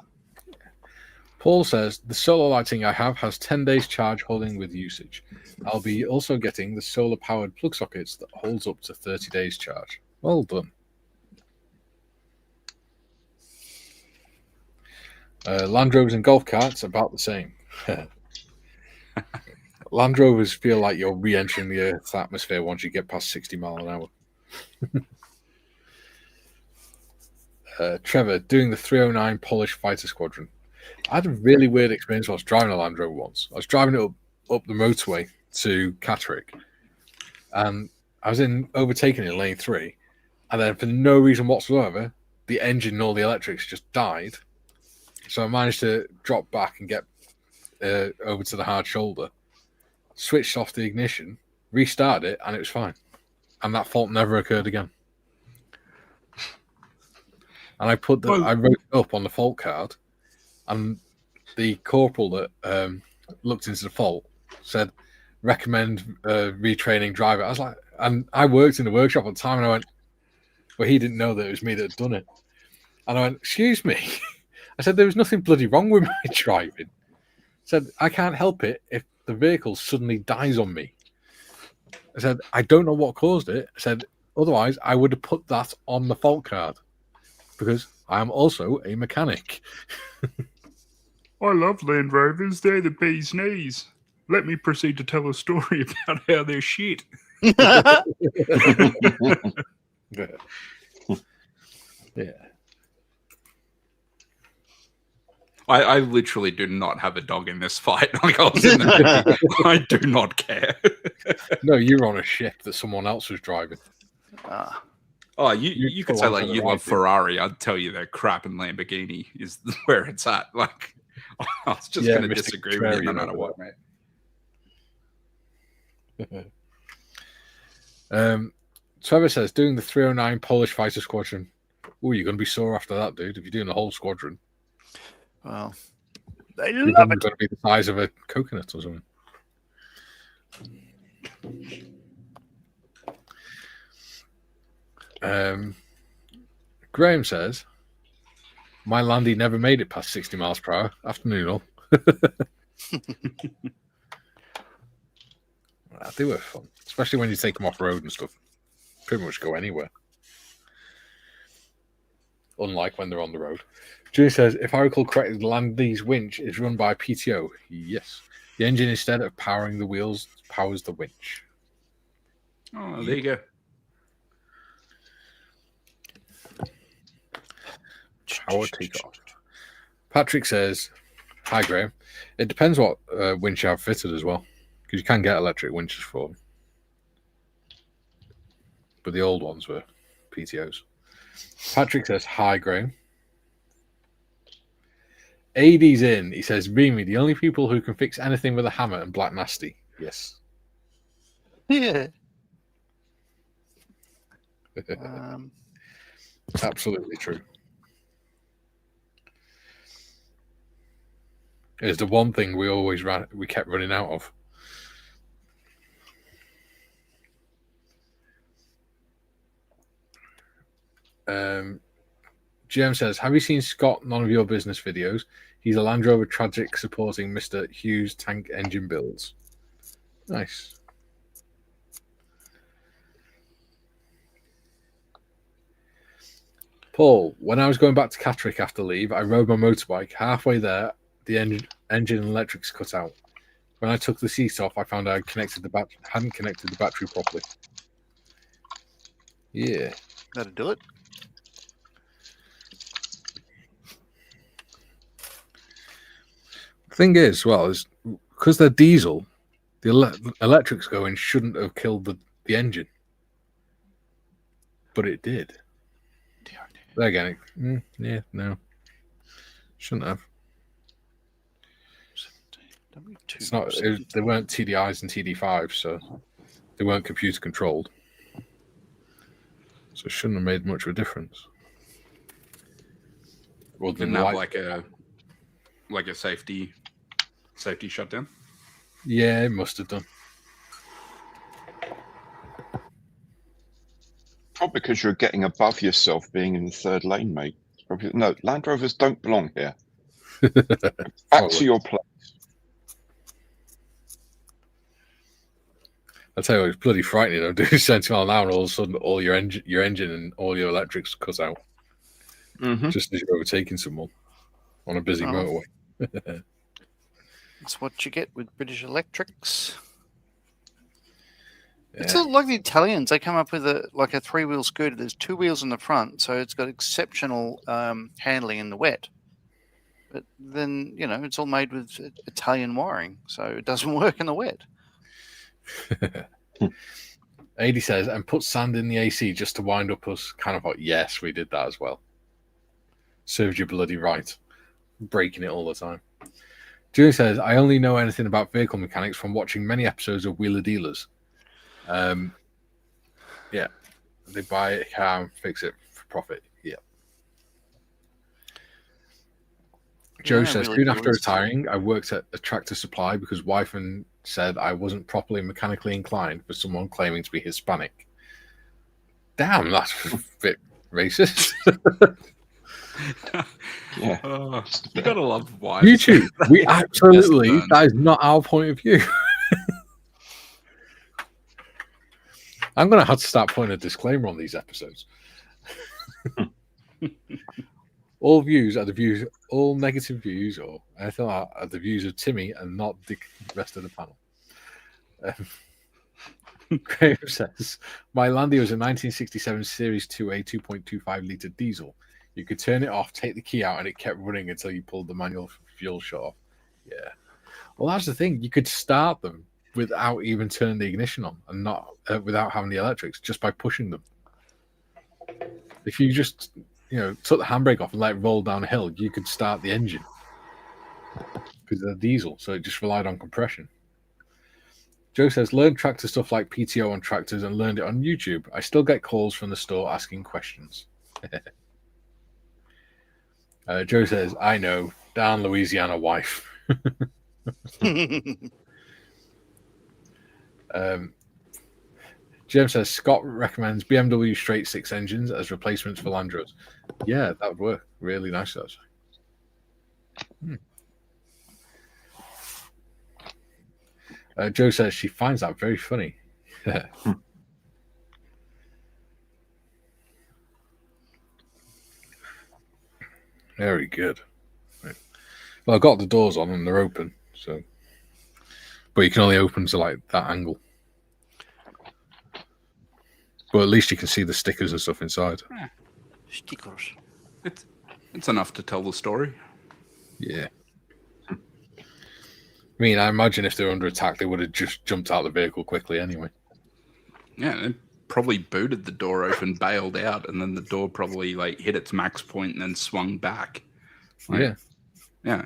Paul says, the solar lighting I have has 10 days charge holding with usage. I'll be also getting the solar-powered plug sockets that holds up to 30 days charge. Well done. Land Rovers and golf carts, about the same. Land Rovers feel like you're re-entering the Earth's atmosphere once you get past 60 miles an hour. Trevor, doing the 309 Polish Fighter Squadron. I had a really weird experience when I was driving a Land Rover once. I was driving it up the motorway to Catterick, and I was overtaking in lane 3, and then for no reason whatsoever, the engine and all the electrics just died. So I managed to drop back and get over to the hard shoulder, switched off the ignition, restarted it, and it was fine. And that fault never occurred again. And I wrote it up on the fault card, and the corporal that looked into the fault said, recommend retraining driver. I was like, and I worked in the workshop at the time, and I went, well, he didn't know that it was me that had done it. And I went, excuse me. I said, there was nothing bloody wrong with my driving. I said, I can't help it if the vehicle suddenly dies on me. I said, I don't know what caused it. I said, otherwise, I would have put that on the fault card because I am also a mechanic. I love Land Rovers. They're the bee's knees. Let me proceed to tell a story about how they're shit. Yeah. I literally do not have a dog in this fight. Like I do not care. No, you were on a ship that someone else was driving. Oh, you could say like you love Ferrari. I'd tell you that crap and Lamborghini is where it's at. Like I was just going to disagree with you no matter what, mate. Trevor says, doing the 309 Polish fighter squadron. Oh, you're going to be sore after that, dude. If you're doing the whole squadron. Well, they You're love it. going to be the size of a coconut or something. Graham says, my Landy never made it past 60 miles per hour. Afternoon all. They were fun, especially when you take them off road and stuff. Pretty much go anywhere. Unlike when they're on the road. Julie says, if I recall correctly, the Landy's winch is run by PTO. Yes. The engine, instead of powering the wheels, powers the winch. Oh, there you go. Power takeoff. Patrick says, hi, Graham. It depends what winch you have fitted as well. Because you can get electric winches for them. But the old ones were PTOs. Patrick says, hi, Graham. AD's in. He says, Beamy, the only people who can fix anything with a hammer and Black Nasty. Yes. Yeah. Absolutely true. It's the one thing we kept running out of. GM says, have you seen Scott None of Your Business videos? He's a Land Rover Tragic supporting Mr. Hughes tank engine builds. Nice. Paul, when I was going back to Catterick after leave, I rode my motorbike. Halfway there, the engine and electrics cut out. When I took the seat off, I found I hadn't connected the battery properly. Yeah. That'll do it. Thing is, well, is because they're diesel, the electrics going shouldn't have killed the engine, but it did. There again, yeah, no, shouldn't have. It's not. They weren't TDIs and TD5s, so they weren't computer controlled, so it shouldn't have made much of a difference. Well, didn't have like a safety shutdown. Yeah, it must have done. Probably because you're getting above yourself being in the third lane, mate. Probably, no, Land Rovers don't belong here. Back to your place. I tell you, it's bloody frightening. I'm doing 70 miles an hour, and all of a sudden, all your engine and all your electrics cut out. Mm-hmm. Just as you're overtaking someone on a busy motorway. That's what you get with British Electrics. Yeah. It's like the Italians. They come up with a 3-wheel scooter. There's 2 wheels in the front, so it's got exceptional handling in the wet. But then, it's all made with Italian wiring, so it doesn't work in the wet. 80 says, and put sand in the AC just to wind up us. Kind of like, yes, we did that as well. Serves you bloody right. Breaking it all the time. Julie says, I only know anything about vehicle mechanics from watching many episodes of Wheeler Dealers. Yeah. They buy a car and fix it for profit. Yeah. Joe says, soon after retiring, I worked at a tractor supply because wife said I wasn't properly mechanically inclined for someone claiming to be Hispanic. Damn, that's a bit racist. Yeah. Oh, you gotta love wives. YouTube. We absolutely, burn. that is not our point of view. I'm going to have to start putting a disclaimer on these episodes. All views are the views, all negative views or anything like that are the views of Timmy and not the rest of the panel. Graham says, my Landy was a 1967 Series 2A 2.25 litre diesel. You could turn it off, take the key out, and it kept running until you pulled the manual fuel shut off. Yeah. Well, that's the thing. You could start them without even turning the ignition on and not without having the electrics, just by pushing them. If you just, took the handbrake off and let it roll down a hill, you could start the engine because they're diesel, so it just relied on compression. Joe says, learn tractor stuff like PTO on tractors and learned it on YouTube. I still get calls from the store asking questions. Joe says, I know, down Louisiana wife. Jim says, Scott recommends BMW straight six engines as replacements for Landros. Yeah, that would work really nicely. Joe says she finds that very funny. Very good. Right. Well, I've got the doors on and they're open, so but you can only open to like that angle. But at least you can see the stickers and stuff inside. Yeah. Stickers. It's enough to tell the story. Yeah. I mean, I imagine if they were under attack, they would have just jumped out of the vehicle quickly anyway. Yeah, it probably booted the door open, bailed out, and then the door probably like hit its max point and then swung back. Like, yeah.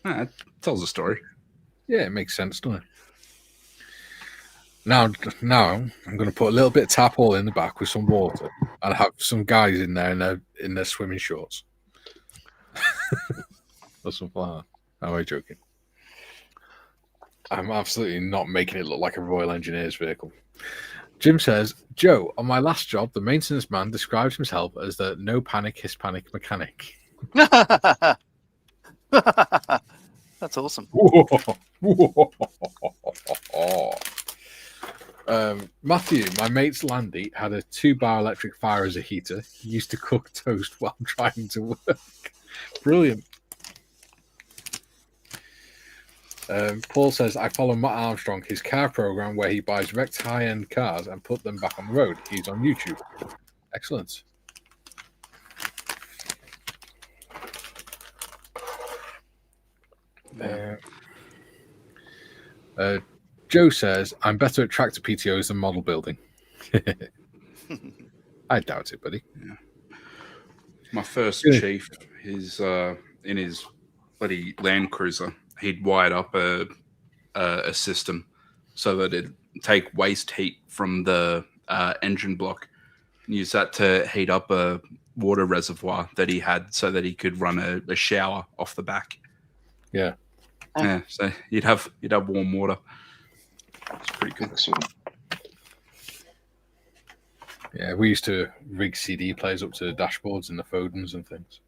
It tells a story. Yeah, it makes sense, doesn't it? Now I'm going to put a little bit of tap hole in the back with some water and have some guys in there in their swimming shorts. Or something like that. Am I joking? I'm absolutely not making it look like a Royal Engineers vehicle. Jim says, Joe, on my last job, the maintenance man described himself as the no panic Hispanic mechanic. That's awesome. Matthew, my mate's Landy, had a 2-bar electric fire as a heater. He used to cook toast while trying to work. Brilliant. Paul says, I follow Matt Armstrong, his car program where he buys wrecked high-end cars and put them back on the road. He's on YouTube. Excellent. Joe says, I'm better at tractor PTOs than model building. I doubt it, buddy. Yeah. My first chief, is in his bloody Land Cruiser, he'd wired up a system so that it'd take waste heat from the engine block and use that to heat up a water reservoir that he had so that he could run a shower off the back. Yeah. Yeah, so you'd have warm water. It's pretty cool. Excellent. Yeah, we used to rig CD players up to the dashboards and the Fodens and things.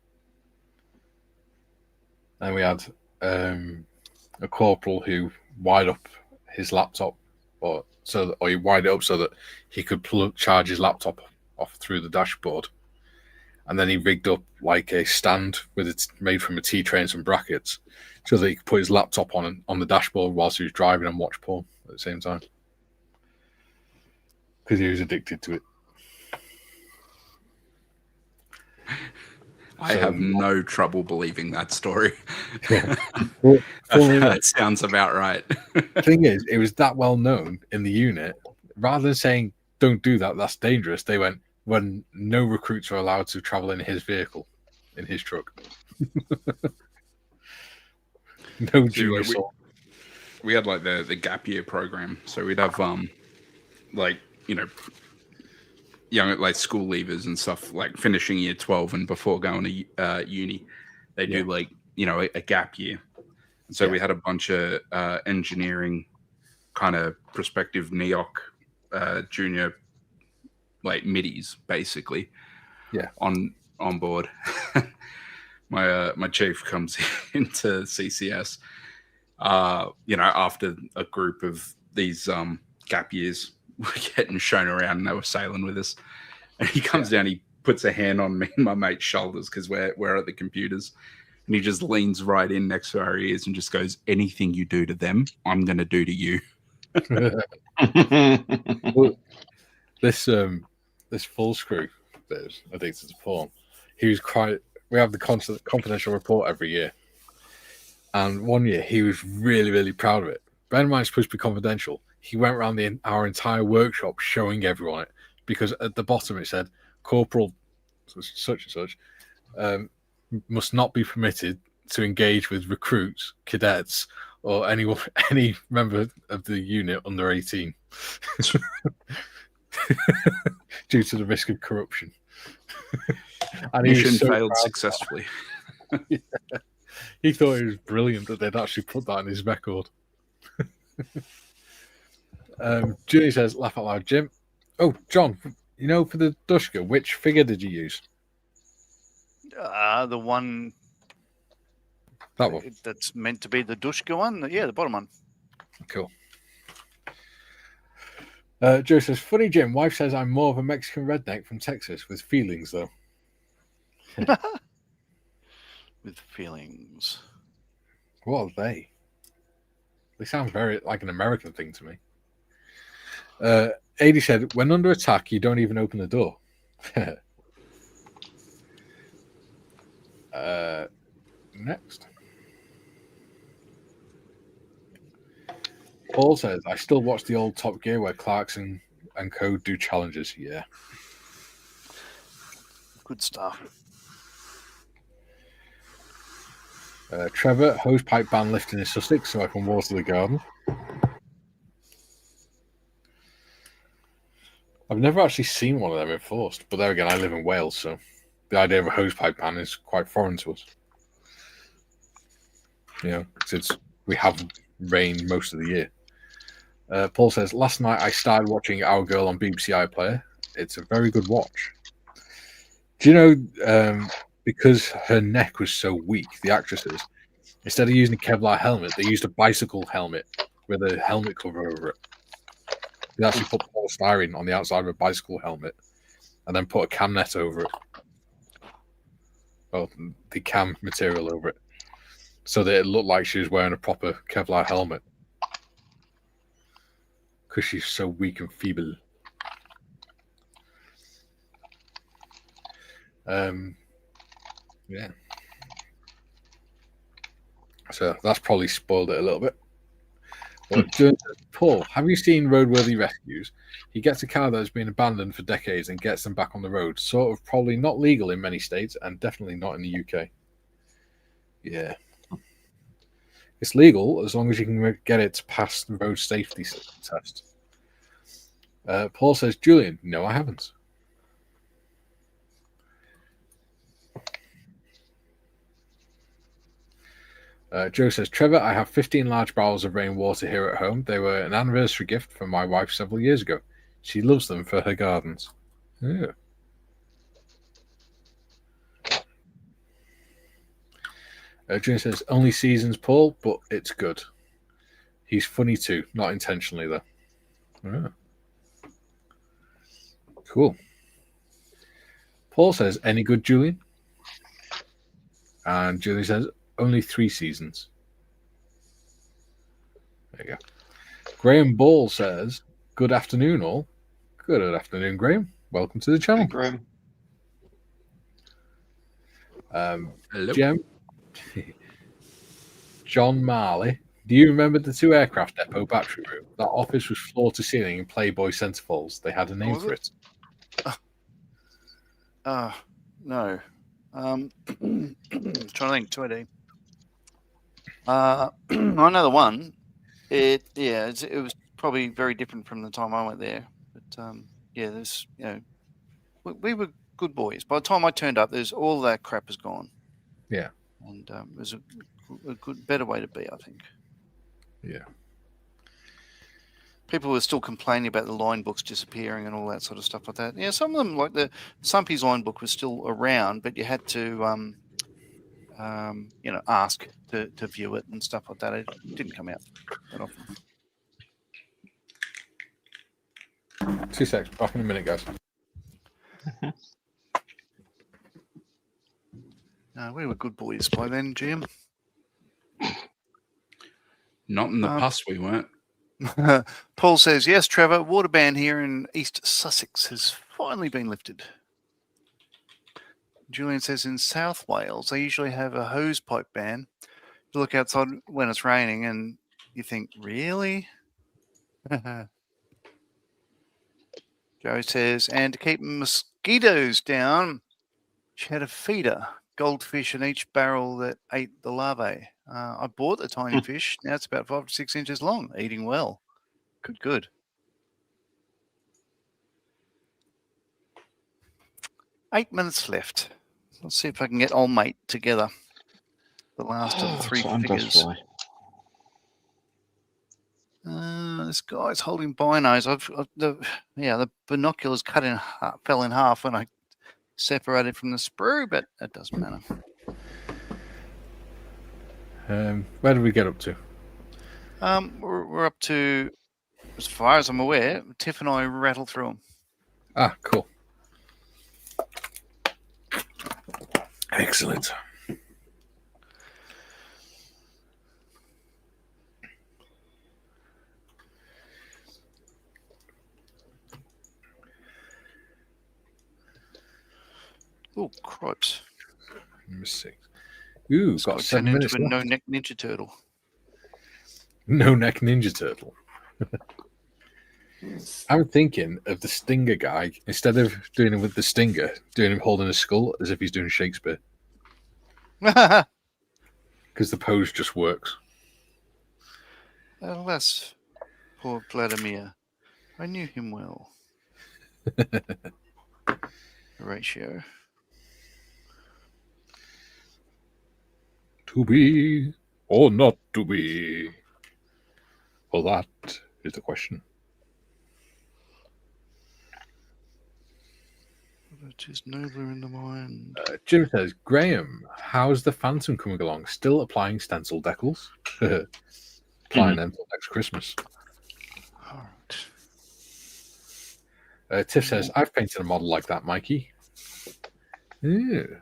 And we had a corporal who wired up his laptop, or he wired it up so that he could charge his laptop off through the dashboard. And then he rigged up like a stand with it made from a T-tray and some brackets, so that he could put his laptop on the dashboard whilst he was driving and watch porn at the same time. Because he was addicted to it. I have no trouble believing that story. Yeah. That sounds about right. The thing is, it was that well known in the unit. Rather than saying, don't do that, that's dangerous, they went, when no recruits are allowed to travel in his vehicle, in his truck. No junior assault. We had like the gap year program. So we'd have young like school leavers and stuff, like finishing year 12 and before going to uni, they do a gap year. And so we had a bunch of engineering kind of prospective NEOC junior like middies basically on board. my chief comes into CCS, after a group of these gap years were getting shown around and they were sailing with us. And he comes down, he puts a hand on me and my mate's shoulders because we're at the computers. And he just leans right in next to our ears and just goes, anything you do to them, I'm going to do to you. Well, this full screw, there's addicted to porn. He was we have the constant confidential report every year. And one year he was really, really proud of it. Bear in mind, it's supposed to be confidential. He went around our entire workshop showing everyone it because at the bottom it said, Corporal such and such must not be permitted to engage with recruits, cadets, or any member of the unit under 18 due to the risk of corruption. And mission failed successfully. Yeah. He thought it was brilliant that they'd actually put that in his record. Julie says, laugh out loud, Jim. Oh, John, for the Dushka, which figure did you use? The one that one that's meant to be the Dushka one. Yeah, the bottom one. Cool. Joe says, funny Jim, wife says I'm more of a Mexican redneck from Texas with feelings though. With feelings. What are they? They sound very like an American thing to me. Adi said, when under attack, you don't even open the door. Next. Paul says, I still watch the old Top Gear where Clarkson and co do challenges. Yeah. Good stuff. Trevor, hosepipe ban lifting in Sussex so I can water the garden. I've never actually seen one of them enforced, but there again, I live in Wales, so the idea of a hosepipe ban is quite foreign to us. Since we have rain most of the year. Paul says, last night I started watching Our Girl on BBC iPlayer. It's a very good watch. Do you know, because her neck was so weak, the actresses, instead of using a Kevlar helmet, they used a bicycle helmet with a helmet cover over it. They actually put polystyrene on the outside of a bicycle helmet and then put a cam net over it. Well, the cam material over it. So that it looked like she was wearing a proper Kevlar helmet. Because she's so weak and feeble. Yeah. So that's probably spoiled it a little bit. But Paul, have you seen Roadworthy Rescues? He gets a car that has been abandoned for decades and gets them back on the road. Sort of probably not legal in many states and definitely not in the UK. Yeah. It's legal as long as you can get it to pass the road safety test. Paul says, Julian, no, I haven't. Joe says, Trevor, I have 15 large barrels of rainwater here at home. They were an anniversary gift from my wife several years ago. She loves them for her gardens. Yeah. June says, only seasons, Paul, but it's good. He's funny too, not intentionally though. Yeah. Cool. Paul says, any good, Julian? And Julian says, only 3 seasons. There you go. Graham Ball says, good afternoon, all. Good afternoon, Graham. Welcome to the channel. Hey, Graham. Hello. Jem. John Marley. Do you remember the 2 aircraft depot battery room? That office was floor to ceiling in Playboy centerfolds. They had a name for it. No. Trying to think. 2AD. I know the one. It was probably very different from the time I went there. But there's we were good boys. By the time I turned up, there's all that crap is gone. Yeah. And it was a better way to be, I think. Yeah. People were still complaining about the line books disappearing and all that sort of stuff like that. Yeah, some of them, like the Sumpy's line book, was still around, but you had to ask to view it and stuff like that. It didn't come out that often. 2 seconds. Back in a minute, guys. We were good boys by then, Jim. Not in the past, we weren't. Paul says, yes, Trevor, water ban here in East Sussex has finally been lifted. Julian says, in South Wales, they usually have a hose pipe ban. You look outside when it's raining and you think, really? Joe says, and to keep mosquitoes down, she had a feeder, goldfish in each barrel that ate the larvae. I bought the tiny fish. Now it's about 5 to 6 inches long, eating well. Good. 8 minutes left. Let's see if I can get old mate together. The last of the 3 figures. This guy's holding binos. The binoculars fell in half when I separated from the sprue, but it doesn't matter. Where did we get up to? We're up to, as far as I'm aware, Tiff and I rattled through them. Ah, cool. Excellent. Oh, cripes. Number 6. Ooh, It's got got 7 turned minutes into a left. no-neck Ninja Turtle. No-neck Ninja Turtle. I'm thinking of the Stinger guy. Instead of doing him with the Stinger, doing him holding a skull as if he's doing Shakespeare. Because the pose just works. Alas, poor Vladimir. I knew him well. Ratio. To be or not to be? Well, that is the question. Which is nobler in the mind. Jim says, Graham, how's the Phantom coming along? Still applying stencil decals? Applying them until next Christmas. All right. Tiff says, I've painted a model like that, Mikey. Ew.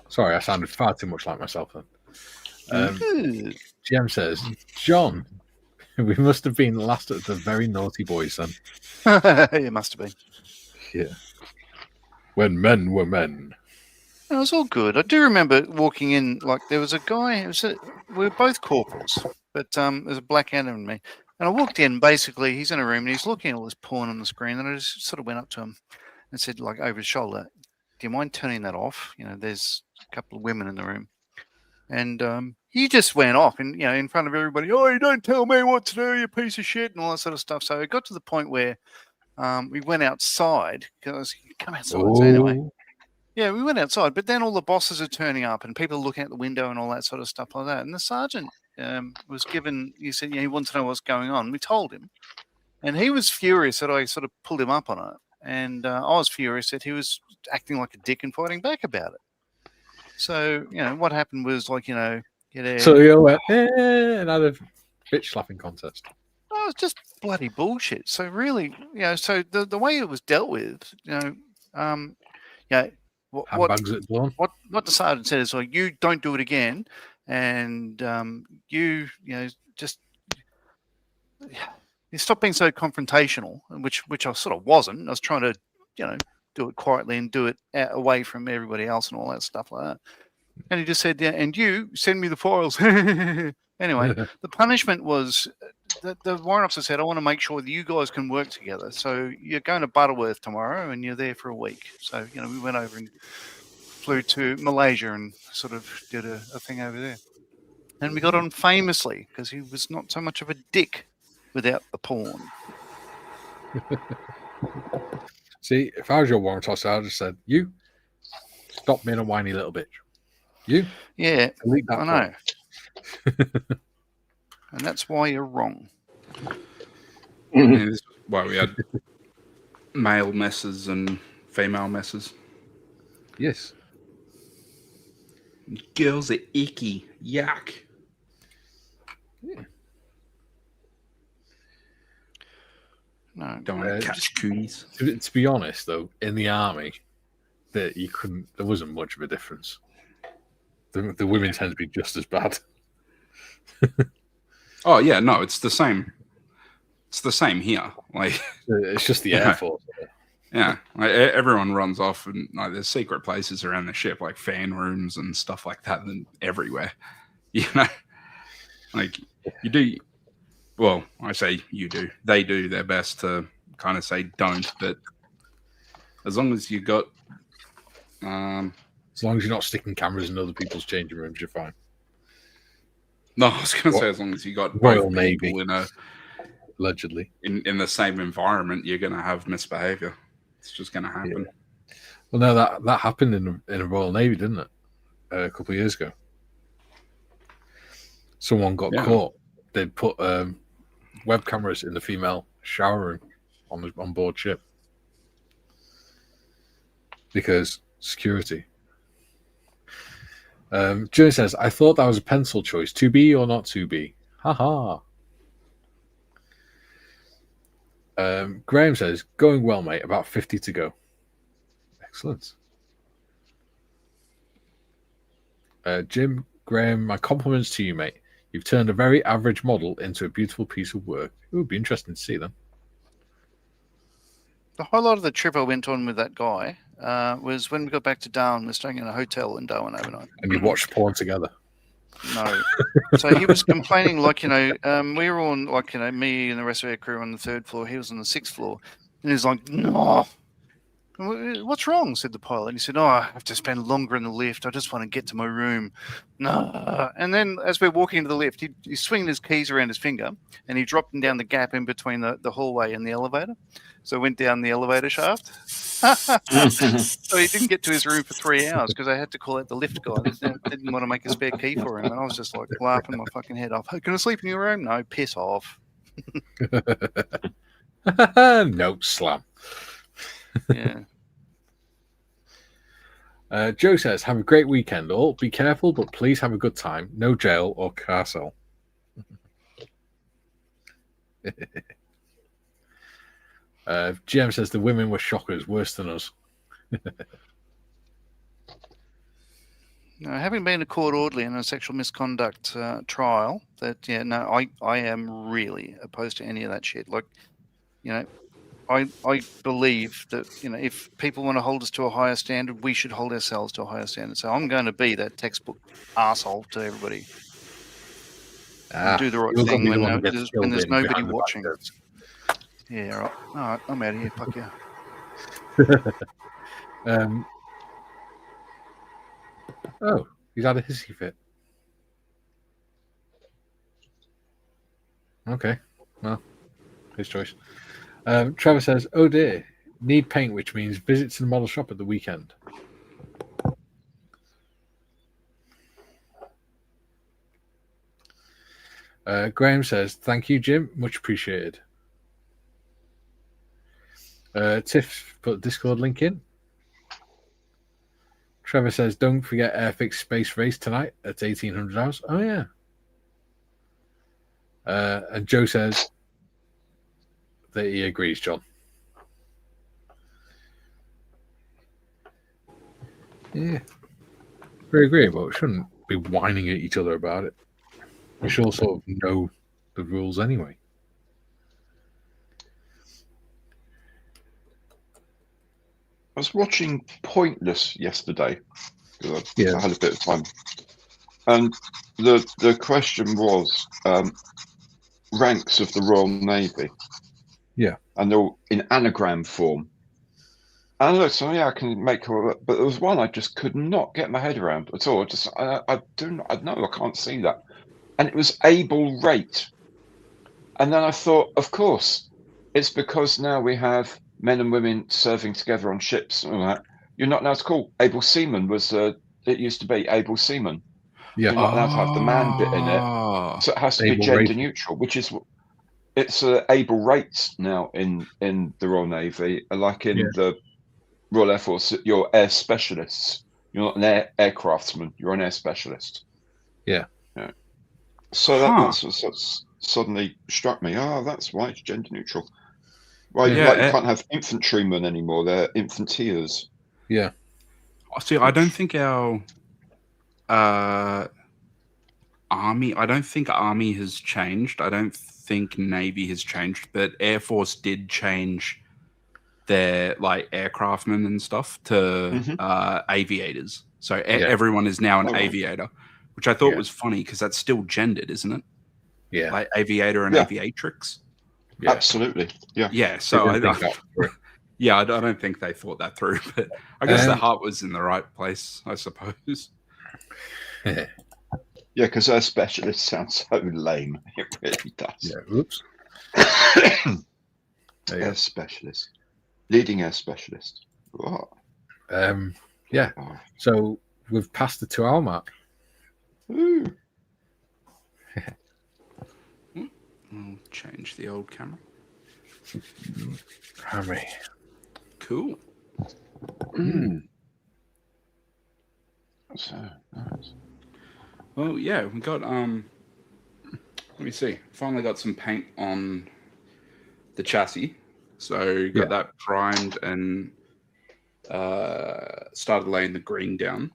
Sorry, I sounded far too much like myself then. GM says, John, we must have been last of the very naughty boys then. It must have been. Yeah. When men were men. It was all good. I do remember walking in, like there was a guy, we were both corporals, but there's a black Adam in me. And I walked in, basically, he's in a room and he's looking at all this porn on the screen. And I just sort of went up to him and said, like over his shoulder, do you mind turning that off? You know, there's a couple of women in the room. And he just went off and, you know, in front of everybody, oh, you don't tell me what to do, you piece of shit, and all that sort of stuff. So it got to the point where we went outside because you come outside. So anyway, yeah, we went outside, but then all the bosses are turning up and people looking out the window and all that sort of stuff like that. And the sergeant was given, he said, he wanted to know what's going on. We told him, and he was furious that I sort of pulled him up on it. And I was furious that he was acting like a dick and fighting back about it. So, you know, what happened was like, you know, so you went, and had a bitch slapping contest. Oh, it's just bloody bullshit. So really, you know, so the way it was dealt with, you know, what the sergeant said is like, you don't do it again, and you know, just you stop being so confrontational, which I sort of wasn't. I was trying to, you know, do it quietly and do it away from everybody else and all that stuff like that. And he just said, yeah, and you send me the files. Anyway, the punishment was the warrant officer said, I want to make sure that you guys can work together. So you're going to Butterworth tomorrow and you're there for a week. So, you know, we went over and flew to Malaysia and sort of did a thing over there. And we got on famously because he was not so much of a dick without the porn. See, if I was your warrant officer, I'd have said, you stop being a whiny little bitch. You? Yeah, delete that I know. And that's why you're wrong. Yeah, this is why we had male messes and female messes. Yes. Girls are icky. Yuck. No, Don't want to catch cooties. To be honest, though, in the army, there wasn't much of a difference. The women tend to be just as bad. Oh yeah, no, it's the same. It's the same here. Like it's just the Air Force. Yeah, like, everyone runs off, and like there's secret places around the ship, like fan rooms and stuff like that, and everywhere. You know, like you do. Well, I say you do. They do their best to kind of say don't, but as long as you got, as long as you're not sticking cameras in other people's changing rooms, you're fine. No, I was going to say as long as you got Royal both Navy people in a allegedly in the same environment, you're going to have misbehavior. It's just going to happen. Yeah. Well, no, that happened in a Royal Navy, didn't it? A couple of years ago, someone got caught. They'd put web cameras in the female shower room on board ship because security. Joe says, I thought that was a pencil choice. To be or not to be? Haha. Graham says, going well, mate. About 50 to go. Excellent. Jim, Graham, my compliments to you, mate. You've turned a very average model into a beautiful piece of work. It would be interesting to see them. The highlight of the trip I went on with that guy was when we got back to Darwin. We're staying in a hotel in Darwin overnight. And you watched porn together. No. So he was complaining, like, we were on, like, me and the rest of our crew on the 3rd floor. He was on the 6th floor. And he's like, no. What's wrong? Said the pilot. And he said, I have to spend longer in the lift. I just want to get to my room. No. And then as we're walking into the lift, he's swinging his keys around his finger and he dropped them down the gap in between the hallway and the elevator. So I went down the elevator shaft. So he didn't get to his room for 3 hours because I had to call out the lift guy. They didn't want to make a spare key for him. And I was just like laughing my fucking head off. Hey, can I sleep in your room? No, piss off. No, slam. Yeah. Joe says, have a great weekend all. Be careful, but please have a good time. No jail or car cell. GM says the women were shockers, worse than us. Having been a court orderly in a sexual misconduct trial, I am really opposed to any of that shit. Like, I believe that, if people want to hold us to a higher standard, we should hold ourselves to a higher standard. So I'm going to be that textbook arsehole to everybody. Do the right thing when there's nobody watching. Yeah, right. All right, I'm out of here. Fuck yeah. Oh, he's had a hissy fit. Okay, well, his choice. Trevor says, oh dear, need paint, which means visit to the model shop at the weekend. Graham says, thank you, Jim. Much appreciated. Tiff put Discord link in. Trevor says, don't forget Airfix Space Race tonight at 1800 hours. Oh, yeah. And Joe says that he agrees, John. Yeah. Very agreeable. We shouldn't be whining at each other about it. We should all sort of know the rules anyway. I was watching Pointless yesterday because I had a bit of time, and the question was ranks of the Royal Navy. Yeah, and they're all in anagram form. And I looked, so yeah, I can make all that, but there was one I just could not get my head around at all. I can't see that, and it was able rate. And then I thought, of course, it's because now we have men and women serving together on ships and all that. You're not allowed to call able seaman it used to be able seaman. Yeah. You're not allowed to have the man bit in it. So it has to be gender neutral, which is it's able rates now in the Royal Navy, like in the Royal Air Force, your air specialists You're not an aircraftsman. You're an air specialist. Yeah. So that's suddenly struck me. Oh, that's why it's gender neutral. Well, Yeah, like you can't have infantrymen anymore. They're infanteers. Yeah. See, I don't think our army. I don't think army has changed. I don't think navy has changed, but Air Force did change their like aircraftmen and stuff to aviators. So everyone is now an aviator, which I thought was funny because that's still gendered, isn't it? Yeah. Like aviator and aviatrix. Yeah. Absolutely. Yeah. Yeah. So I don't think they thought that through, but I guess the heart was in the right place, I suppose. Yeah, because air specialist sounds so lame. It really does. Yeah. Oops. Air specialist. Leading air specialist. What? Yeah. Oh. So we've passed the 2-hour mark. Ooh. I'll change the old camera. Hammy. Cool. So nice. Well, yeah, we got let me see. Finally got some paint on the chassis. So got that primed and started laying the green down.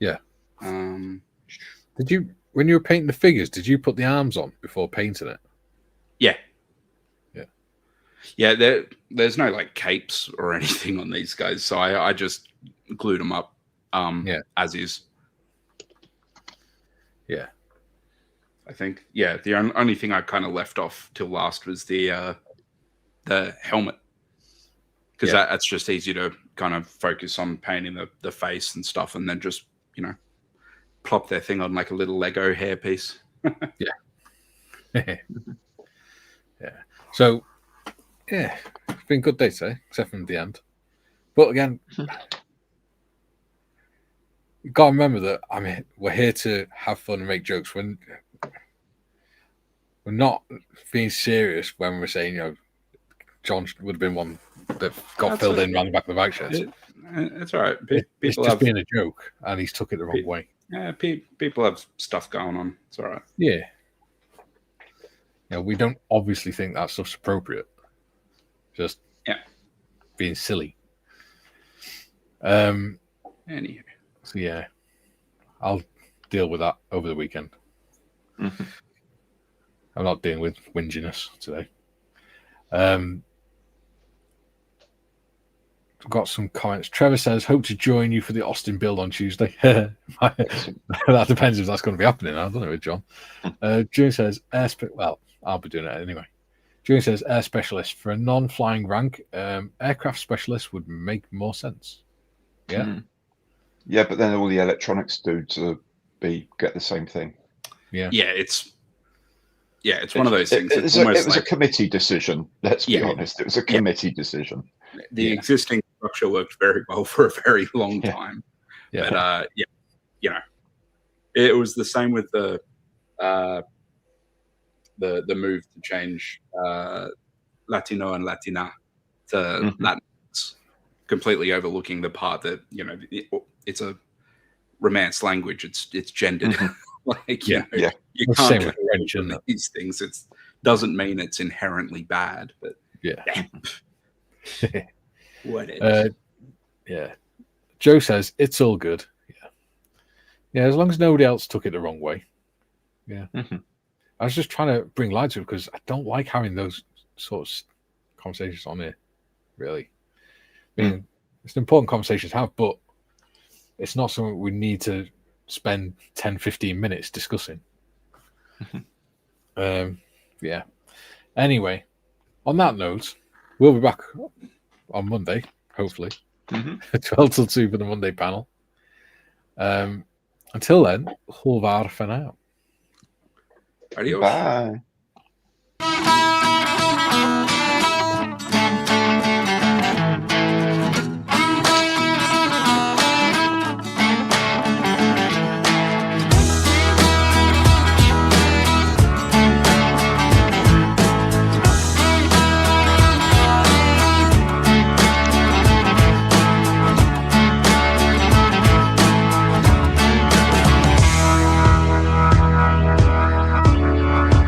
Yeah. Did you, when you were painting the figures, did you put the arms on before painting it? Yeah. Yeah. Yeah, there's no like capes or anything on these guys, so I just glued them up as is. Yeah. I think the only thing I kind of left off till last was the helmet, because that's just easy to kind of focus on painting the face and stuff, and then just plop their thing on like a little Lego hairpiece. Yeah. So it's been a good day today, except from the end. But again, you gotta remember that we're here to have fun and make jokes. We're not being serious when we're saying, John would have been one that got filled in around the back of the bike sheds. It's all right. It's just being a joke, and he's took it the wrong way. Yeah, people have stuff going on. It's all right. Yeah. We don't obviously think that stuff's appropriate. Just being silly. Anywho. So I'll deal with that over the weekend. Mm-hmm. I'm not dealing with whinginess today. Got some comments. Trevor says, hope to join you for the Austin build on Tuesday. That depends if that's going to be happening. I don't know, John. June says, I'll be doing it anyway. June says, air specialist. For a non-flying rank, aircraft specialist would make more sense. Yeah. Mm. Yeah, but then all the electronics dudes get the same thing. Yeah. It's one of those things. It was a committee decision. Let's be honest. It was a committee decision. The existing structure worked very well for a very long time. But it was the same with the move to change Latino and Latina to Latinx, completely overlooking the part that it's a Romance language. It's gendered. You can't mention these things. It doesn't mean it's inherently bad, but what is? Joe says it's all good. Yeah, as long as nobody else took it the wrong way. Yeah. I was just trying to bring light to it because I don't like having those sorts of conversations on here, really. I mean, it's an important conversation to have, but it's not something we need to spend 10, 15 minutes discussing. Anyway, on that note, we'll be back on Monday, hopefully. 12 till 2 for the Monday panel. Until then, hulvar for now. Adios. Bye.